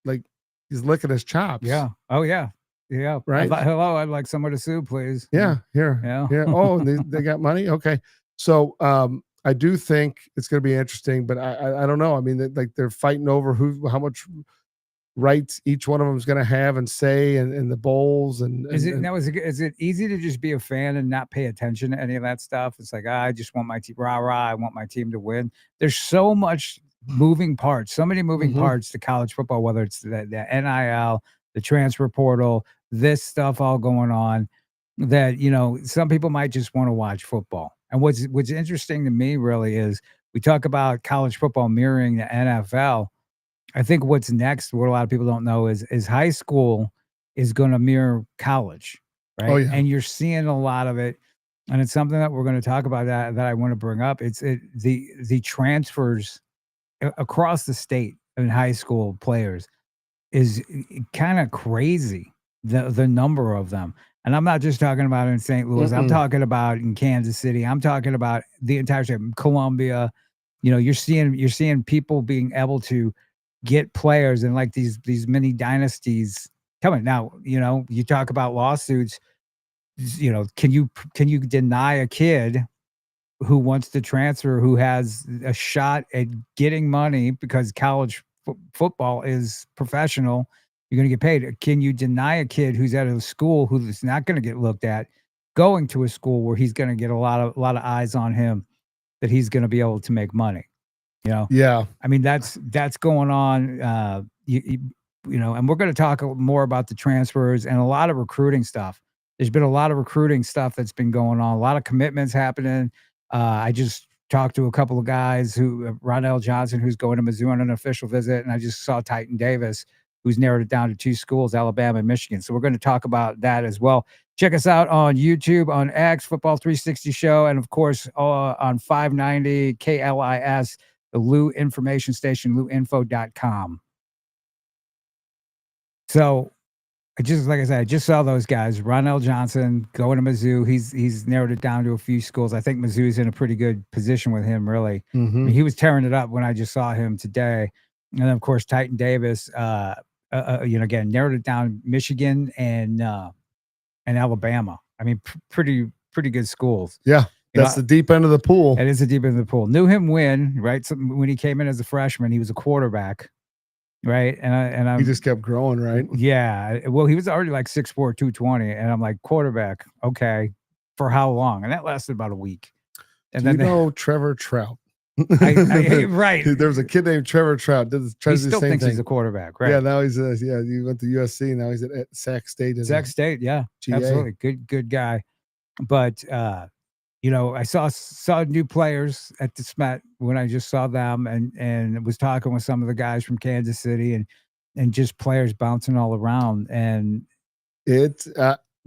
like he's licking his chops. Yeah. Oh yeah. Yeah. Right. Hello. I'd like someone to sue, please. Yeah. Here. Yeah. Yeah. Oh, they got money. Okay. So I do think it's going to be interesting, but I don't know. I mean, they're fighting over how much rights each one of them is going to have and say in the bowls is it easy to just be a fan and not pay attention to any of that stuff? It's like, I just want my team, I want my team to win. There's so much moving parts, so many moving parts to college football, whether it's the NIL, the transfer portal, this stuff all going on, that some people might just want to watch football. And what's interesting to me really is we talk about college football mirroring the NFL. I think what's next, what a lot of people don't know, is high school is going to mirror college, right? Oh, yeah. And you're seeing a lot of it, and it's something that we're going to talk about that I want to bring up. It's the transfers across the state in high school players is kind of crazy. The number of them, and I'm not just talking about in St. Louis. I'm talking about in Kansas City. I'm talking about the entire state, Columbia. You're seeing people being able to get players and like these mini dynasties coming. Now, you talk about lawsuits, can you deny a kid who wants to transfer, who has a shot at getting money because college football is professional, you're going to get paid. Can you deny a kid who's at a school who's not going to get looked at going to a school where he's going to get a lot of eyes on him, that he's going to be able to make money? Yeah. I mean, that's going on, and we're going to talk more about the transfers and a lot of recruiting stuff. There's been a lot of recruiting stuff that's been going on, a lot of commitments happening. I just talked to a couple of guys Ronell Johnson, who's going to Mizzou on an official visit. And I just saw Titan Davis, who's narrowed it down to 2 schools, Alabama and Michigan. So we're going to talk about that as well. Check us out on YouTube, on X, Football 360 Show, and of course, on 590 KLIS. the Lou information station, louinfo.com. So like I said, I just saw those guys. Ronell Johnson going to Mizzou. He's narrowed it down to a few schools. I think Mizzou's in a pretty good position with him, really. I mean, he was tearing it up when I just saw him today. And then, of course, Titan Davis, again, narrowed it down, Michigan and Alabama. I mean, pretty good schools. Yeah, that's the deep end of the pool. It is the deep end of the pool. Knew him right? So when he came in as a freshman, he was a quarterback. Right. And he just kept growing, right? Yeah. Well, he was already like 6'4", 220. And I'm like, quarterback. Okay. For how long? And that lasted about a week. And then Trevor Trout. Right. There was a kid named Trevor Trout. He still thinks he's a quarterback, right? Yeah, now he's he went to USC. Now he's at Sac State. Sac State, yeah. GA. Absolutely. Good guy. But I saw new players at the SMET when I just saw them and was talking with some of the guys from Kansas City and just players bouncing all around. And it's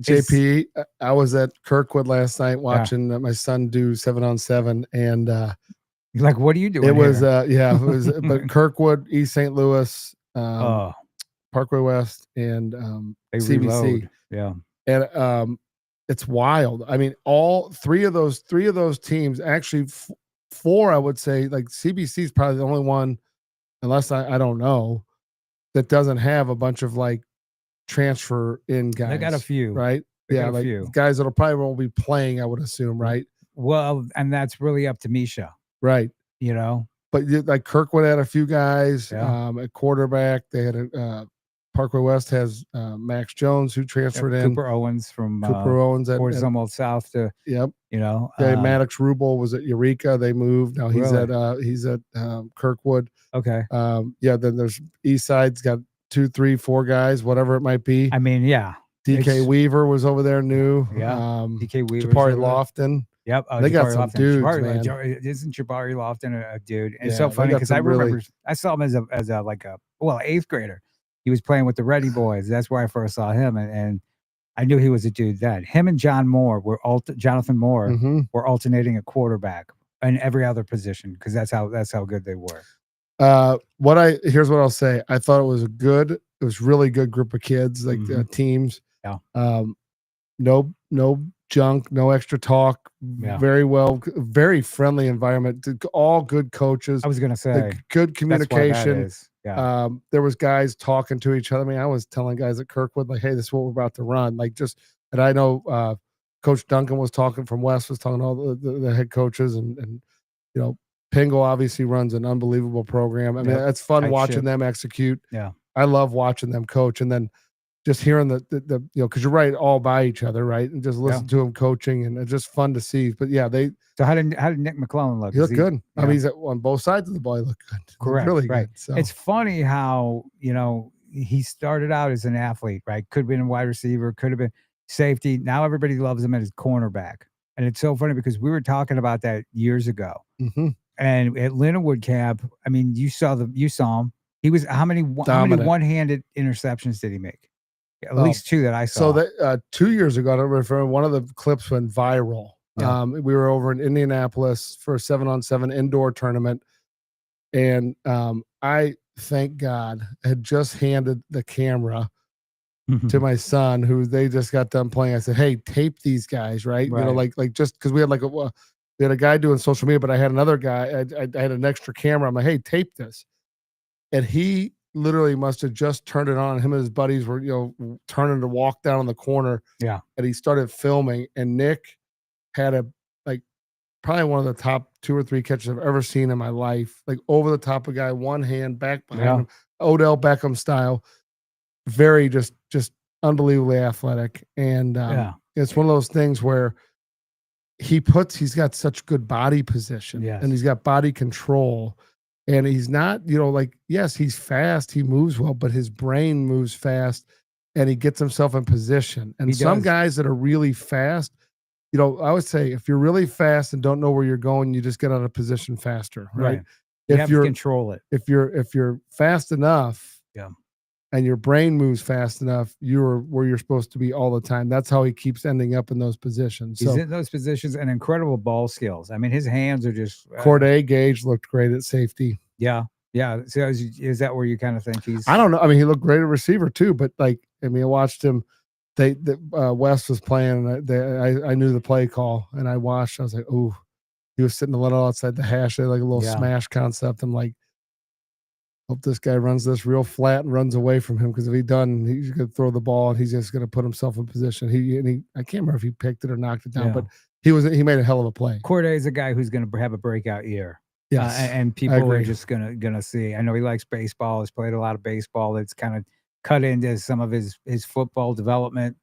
JP, I was at Kirkwood last night watching my son do 7-on-7 and you're like, what are you doing? It was but Kirkwood, East St. Louis, Parkway West, and CBC. Reload. Yeah. And it's wild. I mean, all three of those teams, actually four, I would say, like CBC is probably the only one, unless I don't know, that doesn't have a bunch of like transfer in guys. They got a few, right? Like few guys that'll probably won't be playing, I would assume, right? Well, and that's really up to Misha, right? But like Kirkwood had a few guys at quarterback. They had Parkway West has Max Jones who transferred in. Cooper Owens from Cooper Owens at Old South to Maddox Rubel was at Eureka. They moved. Now he's at Kirkwood. Okay. Then there's East Side's got 2, 3, 4 guys, whatever it might be. I mean, yeah. DK Weaver was over there new. Yeah. DK Weaver. Jabari Lofton. Yep. They got some dudes, man. Isn't Jabari Lofton a dude? And it's so funny because I remember I saw him as a 8th grader. He was playing with the Ready Boys. That's where I first saw him, and I knew he was a dude then. Him and Jonathan Moore were alternating at quarterback and every other position because that's how good they were. Here's what I'll say. I thought it was really good group of kids, like teams. Yeah. No junk, no extra talk. Yeah. Very friendly environment. All good coaches. I was gonna say good communication. Yeah. There was guys talking to each other. I mean, I was telling guys at Kirkwood, like, hey, this is what we're about to run. And I know Coach Duncan was talking from West, was talking to all the head coaches and Pingle obviously runs an unbelievable program. I mean, it's fun watching them execute. Yeah. I love watching them coach. And then just hearing the because you're right, all by each other, right? And just listen to them coaching, and it's just fun to see. But yeah, So how did Nick McClellan look? He looked good. Yeah. I mean, he's on both sides of the ball. He looked good. Correct. Really right. good. So it's funny how he started out as an athlete, right? Could have been a wide receiver, could have been safety. Now everybody loves him as cornerback, and it's so funny because we were talking about that years ago. Mm-hmm. And at Lindenwood camp, I mean, you saw him. He was how many one-handed interceptions did he make? At least 2 that I saw. So that 2 years ago, I don't remember, one of the clips went viral. Yeah. We were over in Indianapolis for a 7-on-7 indoor tournament, and I, thank God, had just handed the camera to my son, who they just got done playing. I said, "Hey, tape these guys, right? Like just because we had we had a guy doing social media, but I had another guy. I had an extra camera. I'm like, hey, tape this," and he literally must have just turned it on. Him and his buddies were, turning to walk down on the corner. Yeah. And he started filming, and Nick had probably one of the top 2 or 3 catches I've ever seen in my life. Like over the top of a guy, one hand back behind him, Odell Beckham style. Very just unbelievably athletic. And it's one of those things where he's got such good body position, and he's got body control. And he's not, yes, he's fast, he moves well, but his brain moves fast and he gets himself in position. And some guys that are really fast, I would say if you're really fast and don't know where you're going, you just get out of position faster, right? You have to control it. If you're fast enough, and your brain moves fast enough, you're where you're supposed to be all the time. That's how he keeps ending up in those positions. He's So in those positions and incredible ball skills. I mean, his hands are just Corday Gage looked great at safety. yeah. So is that where you kind of think he's? I don't know. I mean, he looked great at receiver too, but like, I mean, I watched him. West was playing. And I knew the play call, and I watched. I was like, oh, he was sitting a little outside the hash. They had like a little smash concept. I'm like, hope this guy runs this real flat and runs away from him, because if he doesn't, he's going to throw the ball and he's just going to put himself in position. I can't remember if he picked it or knocked it down, but he made a hell of a play. Corday is a guy who's going to have a breakout year. Yes, and people are just gonna see. I know he likes baseball. He's played a lot of baseball. It's kind of cut into some of his football development,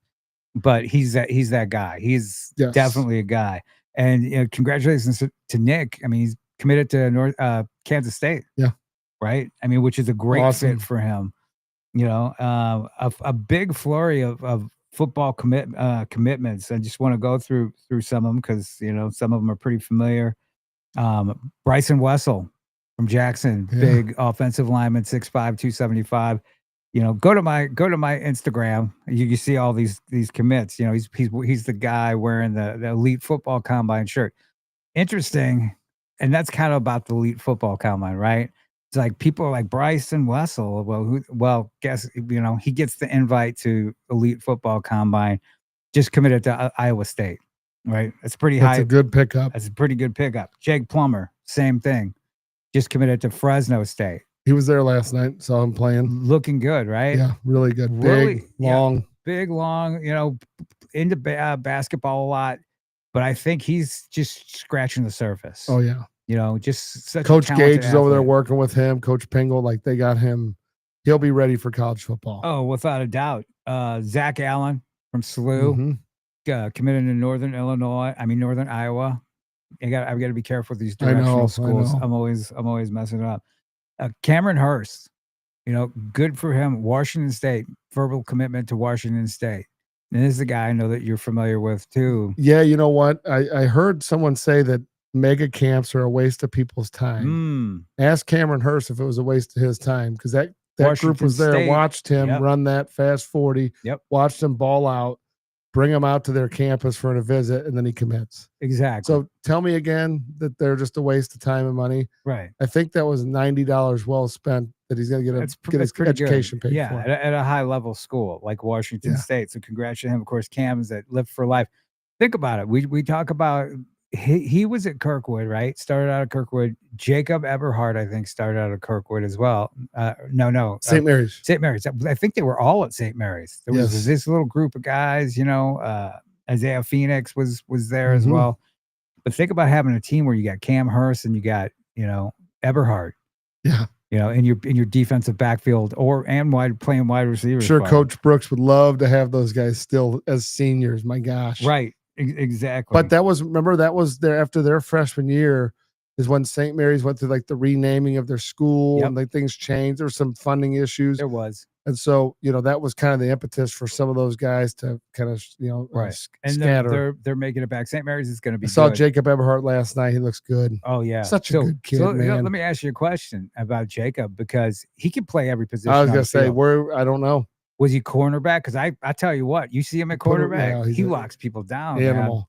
but he's that guy. He's definitely a guy. And congratulations to Nick. I mean, he's committed to Kansas State. Yeah, right. I mean, which is a great fit for him. A big flurry of football commitments. I just want to go through some of them because some of them are pretty familiar. Bryson Wessel from Jackson, big offensive lineman, 6'5", 275. Go to my Instagram. You see all these commits. He's the guy wearing the Elite Football Combine shirt. Interesting, and that's kind of about the Elite Football Combine, right? It's like people are like Bryson Wessel. Guess he gets the invite to Elite Football Combine. Just committed to Iowa State. Right. That's pretty high. That's a good pickup. That's a pretty good pickup. Jake Plummer, same thing. Just committed to Fresno State. He was there last night. Saw him playing. Looking good, right? Yeah, really good. Big, long. Into basketball a lot. But I think he's just scratching the surface. Oh, yeah. Just such Coach a Gage is athlete. over there working with him. Coach Pingle, like they got him. He'll be ready for college football. Oh, without a doubt. Zach Allen from SLU. Mm-hmm. Committed to Northern Iowa. I've got to be careful with these directional schools. I'm always messing it up. Cameron Hurst, good for him. Washington State, verbal commitment to Washington State. And this is a guy I know that you're familiar with too. Yeah, you know what? I heard someone say that mega camps are a waste of people's time. Ask Cameron Hurst if it was a waste of his time, because that group was there, watched him run that fast 40, watched him ball out. Bring them out to their campus for a visit, and then he commits. Exactly. So tell me again that they're just a waste of time and money. Right. I think that was $90 well spent that he's going to get his education paid for. At a high level school like Washington State. So congrats to him. Of course, Cam's at Lift for Life. Think about it. We talk about he was at Kirkwood, right? Started out at Kirkwood. Jacob Eberhard, I think, started out at Kirkwood as well. No. St. Mary's. St. Mary's. I think they were all at St. Mary's. There was this little group of guys, Isaiah Phoenix was there as well. But think about having a team where you got Cam Hurst and you got, Eberhard. Yeah. In your defensive backfield playing wide receiver. Sure, Coach Brooks would love to have those guys still as seniors. My gosh. Right. Exactly. But that was there after their freshman year is when St. Mary's went through like the renaming of their school and like things changed. There were some funding issues. There was. And so, that was kind of the impetus for some of those guys to kind of, scatter. They're making it back. St. Mary's is going to be I saw Jacob Eberhard last night. He looks good. Oh, yeah. Such a good kid, man. Let me ask you a question about Jacob, because he can play every position. I was going to say, I don't know. Was he cornerback? Because I tell you what, you see him at cornerback, he locks people down. Animal. Man.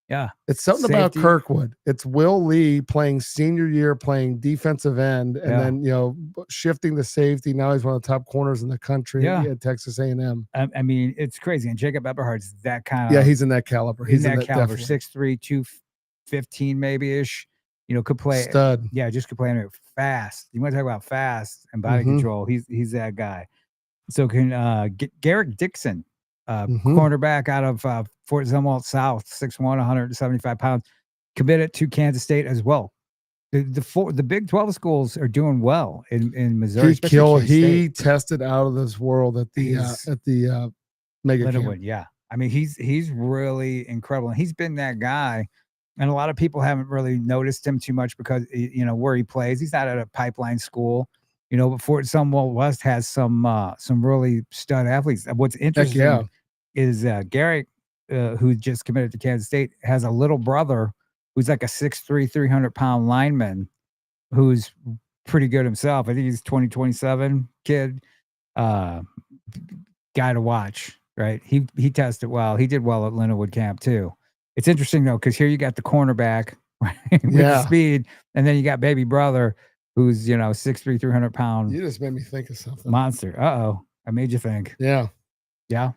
Yeah. It's something about Kirkwood. It's Will Lee playing senior year, playing defensive end, and then, shifting to safety. Now he's one of the top corners in the country at Texas A&M. I mean, it's crazy. And Jacob Eberhard's that kind of. Yeah, he's in that caliber. He's in that caliber. 6'3", 215 maybe-ish. Could play. Stud. Yeah, just could play fast. You want to talk about fast and body control. He's that guy. So can Garrett Dixon, cornerback out of Fort Zumwalt South, 6'1", 175 pounds, committed to Kansas State as well. The Big 12 schools are doing well in Missouri. He tested out of this world at the mega camp. Yeah, I mean he's really incredible, and he's been that guy. And a lot of people haven't really noticed him too much because where he plays. He's not at a pipeline school. But Fort Zumwalt West has some really stud athletes. What's interesting is Garrett, who just committed to Kansas State, has a little brother who's like a 6'3", 300-pound lineman who's pretty good himself. I think he's 2027 kid. uh, guy to watch, right? He tested well. He did well at Lindenwood Camp too. It's interesting though, because here you got the cornerback right, with the Yeah. speed, and then you got baby brother who's 6'3", 300-pound You just made me think of something. monster. Uh-oh. I made you think. Yeah. Yeah.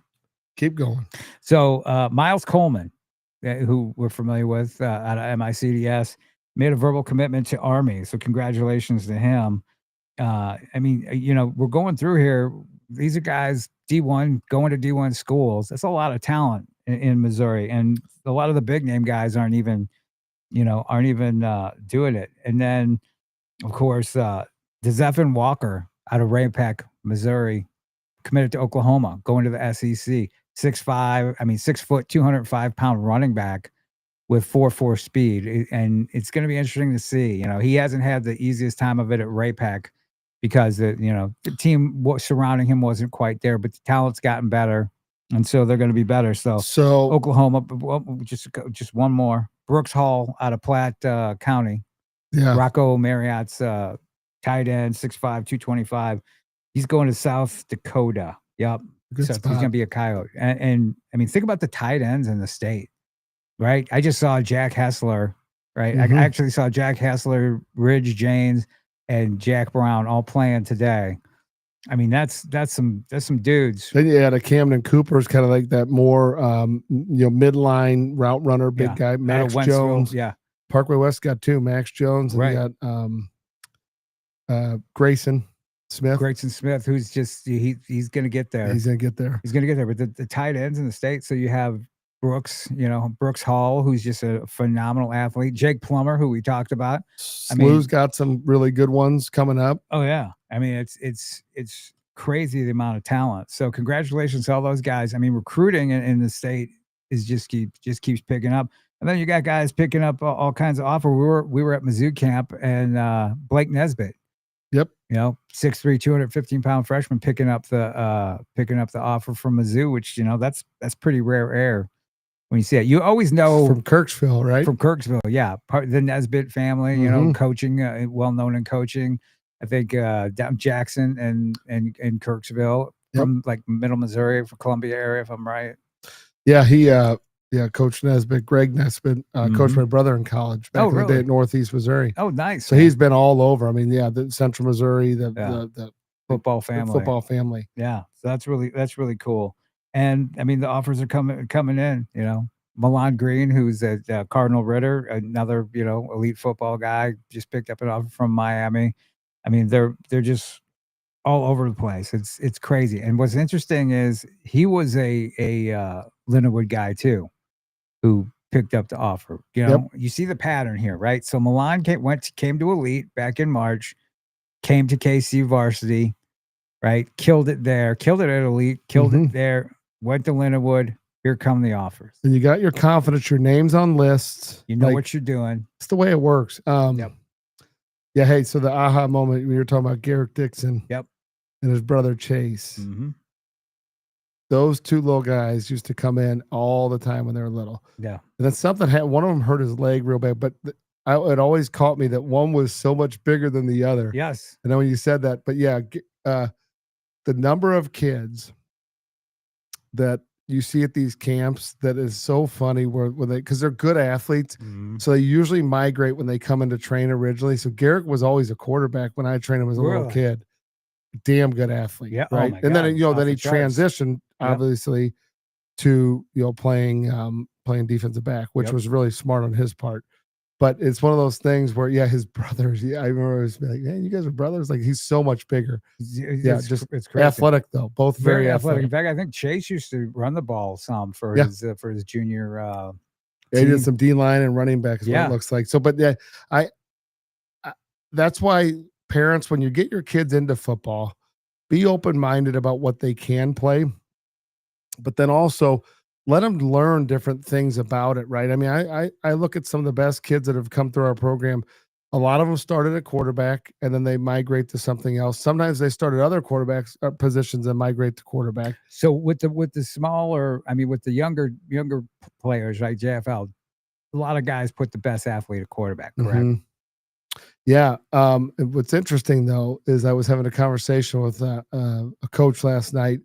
Keep going. So Miles Coleman, who we're familiar with out of MICDS, made a verbal commitment to Army. So congratulations to him. I mean, we're going through here. These are guys D1 going to D1 schools. That's a lot of talent in Missouri, and a lot of the big name guys aren't even doing it. And then, of course, DeZephan Walker out of Ray-Pac, Missouri, committed to Oklahoma, going to the SEC. 6 foot, 205-pound running back with 4.4 speed. And it's going to be interesting to see. He hasn't had the easiest time of it at Ray-Pac because the team surrounding him wasn't quite there, but the talent's gotten better. And so they're going to be better. So Oklahoma, just one more. Brooks Hall out of Platte County. Yeah. Rocco Marriott's tight end, 6'5", 225. He's going to South Dakota. Yep. Good So spot. he's going to be a Coyote. And I mean, think about the tight ends in the state, right? I just saw Jack Hessler, right? Mhm. I actually saw Jack Hessler, Ridge James, and Jack Brown all playing today. I mean, that's some dudes. Then you had a Camden Cooper's kind of like that more midline route runner, big guy. Max Jones. Yeah. Parkway West got two. Max Jones. And right. You got Grayson Smith, who's just he's going to get there. He's going to get there. But the tight ends in the state. So you have Brooks, Brooks Hall, who's just a phenomenal athlete. Jake Plummer, who we talked about. Slew's got some really good ones coming up. Oh yeah. I mean, it's crazy the amount of talent. So congratulations to all those guys. I mean, recruiting in the state is just keeps picking up. And then you got guys picking up all kinds of offer. We were at Mizzou camp, and Blake Nesbitt. Yep. 6'3", 215-pound freshman picking up the offer from Mizzou, which that's pretty rare air when you see it. You always know from Kirksville, right? From Kirksville, yeah. Part of the Nesbitt family, coaching, well known in coaching. I think down Jackson and Kirksville, from like Middle Missouri, for Columbia area, if I'm right. Yeah, he Coach Nesbitt, Greg Nesbitt, coached my brother in college back in the day at Northeast Missouri. Oh, nice. So he's been all over. I mean, the Central Missouri, the football family. Yeah. So that's really cool. And I mean, the offers are coming in, Milan Green, who's at Cardinal Ritter, another, elite football guy, just picked up an offer from Miami. I mean, they're just all over the place. It's crazy. And what's interesting is he was a Lindenwood guy too, who picked up the offer. You see the pattern here, right? So Milan came to elite back in March, came to KC varsity, right? Killed it there, killed it at elite, killed it there, went to Lindenwood. Here come the offers. And you got your confidence, your name's on lists. You know what you're doing. It's the way it works. Yeah, hey, so the aha moment when you're talking about Garrett Dixon and his brother Chase. Mm-hmm. Those two little guys used to come in all the time when they were little. Yeah. And then something happened. One of them hurt his leg real bad, but it always caught me that one was so much bigger than the other. Yes. And then when you said that, but yeah, the number of kids that you see at these camps that is so funny because they're good athletes. Mm-hmm. So they usually migrate when they come into train originally. So Garrett was always a quarterback when I trained him as a little kid. Damn good athlete. Yeah. Right. Oh and then, then he transitioned obviously to, playing defensive back, which was really smart on his part. But it's one of those things where, his brothers, I remember it was like, man, you guys are brothers. Like he's so much bigger. It's crazy. Athletic though. Both very athletic. In fact, I think Chase used to run the ball some for his junior. He did some D line and running back is what it looks like. So, but I that's why parents, when you get your kids into football, be open-minded about what they can play, but then also let them learn different things about it, right? I mean, I look at some of the best kids that have come through our program. A lot of them started at quarterback and then they migrate to something else. Sometimes they start at other quarterbacks positions and migrate to quarterback. So with the smaller, I mean, with the younger players, right? JFL, a lot of guys put the best athlete at quarterback, correct? Mm-hmm. Yeah. And what's interesting though is I was having a conversation with a coach last night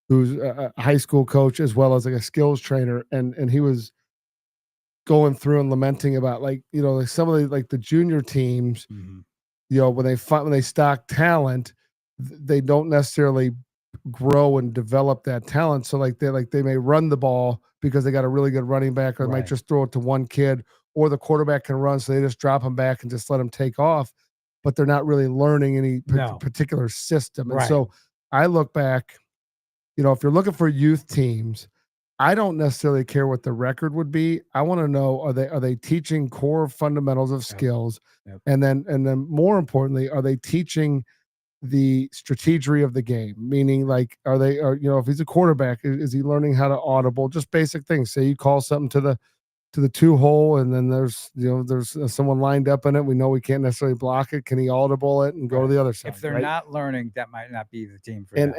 who's a high school coach as well as like a skills trainer, and he was going through and lamenting about like like some of the like the junior teams, when they stock talent, they don't necessarily grow and develop that talent. So they may run the ball because they got a really good running back, or they might just throw it to one kid, or the quarterback can run, so they just drop him back and just let him take off. But they're not really learning any particular system. And so I look back, if you're looking for youth teams, I don't necessarily care what the record would be. I want to know, are they teaching core fundamentals of skills? And then more importantly, are they teaching the strategy of the game? Meaning, like, if he's a quarterback, is he learning how to audible? Just basic things. Say you call something to the 2 hole, and then there's someone lined up in it. We know we can't necessarily block it. Can he audible it and go to the other side? If they're not learning, that might not be the team for them.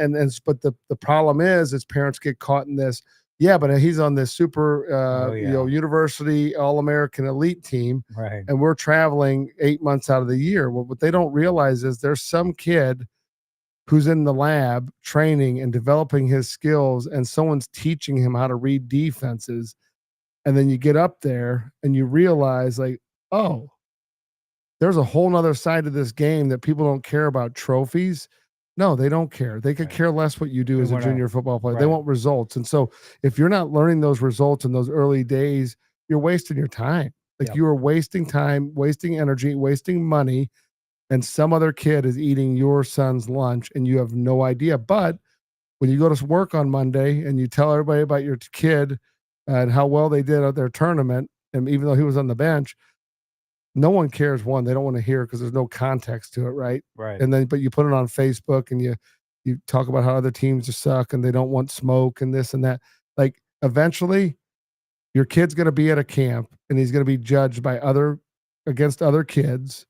But the problem is parents get caught in this. Yeah, but he's on this super, university All-American elite team, and we're traveling 8 months out of the year. Well, what they don't realize is there's some kid who's in the lab training and developing his skills, and someone's teaching him how to read defenses. And then you get up there and you realize, like, oh, there's a whole nother side of this game that people don't care about. Trophies. No, they don't care. They could care less what you do as a junior football player. They want results. And so if you're not learning those results in those early days, you're wasting your time. Like you are wasting time, wasting energy, wasting money, and some other kid is eating your son's lunch and you have no idea. But when you go to work on Monday and you tell everybody about your kid and how well they did at their tournament, and even though he was on the bench, no one cares. One, they don't want to hear because there's no context to it, right? And then, but you put it on Facebook and you talk about how other teams just suck and they don't want smoke and this and that. Like, eventually, your kid's going to be at a camp and he's going to be judged against other kids,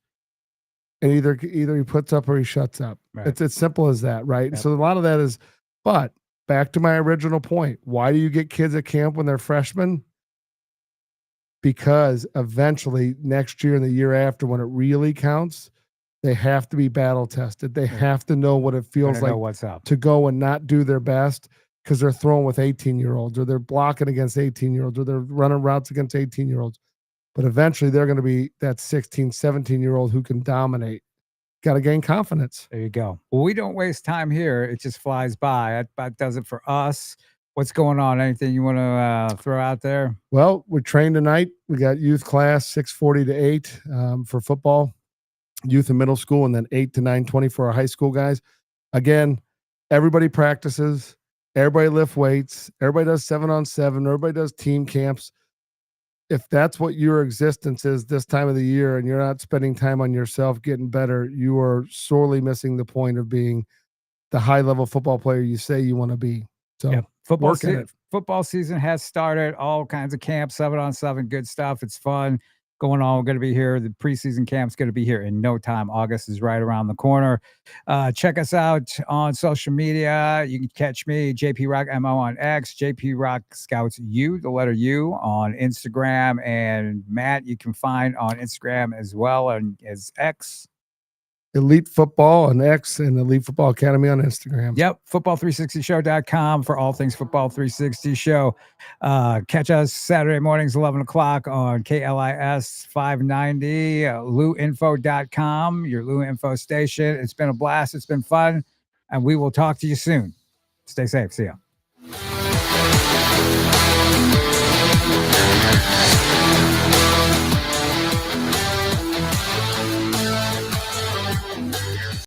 and either he puts up or he shuts up. It's as simple as that, right? So a lot of that is. But back to my original point, why do you get kids at camp when they're freshmen? Because eventually next year and the year after, when it really counts, they have to be battle tested. They have to know what it feels like to go and not do their best because they're throwing with 18-year-olds, or they're blocking against 18-year-olds, or they're running routes against 18-year-olds. But eventually they're going to be that 16, 17-year-old who can dominate. Got to gain confidence. There you go. Well, we don't waste time here. It just flies by. That does it for us. What's going on? Anything you want to throw out there? Well, we're trained tonight. We got youth class 6:40 to 8 for football, youth and middle school, and then 8 to 9:20 for our high school guys. Again, everybody practices. Everybody lift weights. Everybody does 7-on-7. Everybody does team camps. If that's what your existence is this time of the year and you're not spending time on yourself getting better, you are sorely missing the point of being the high-level football player you say you want to be. So football season has started. All kinds of camps, 7-on-7, good stuff. It's fun going on. We're going to be here. The preseason camp's going to be here in no time. August is right around the corner. Check us out on social media. You can catch me, JP Rock MO on X, JP Rock Scouts U, the letter U, on Instagram. And Matt, you can find on Instagram as well and as X. Elite Football on X and Elite Football Academy on Instagram. Yep. Football360show.com for all things Football 360 show. Catch us Saturday mornings, 11 o'clock on KLIS 590, LouInfo.com, your Lou Info station. It's been a blast. It's been fun. And we will talk to you soon. Stay safe. See ya.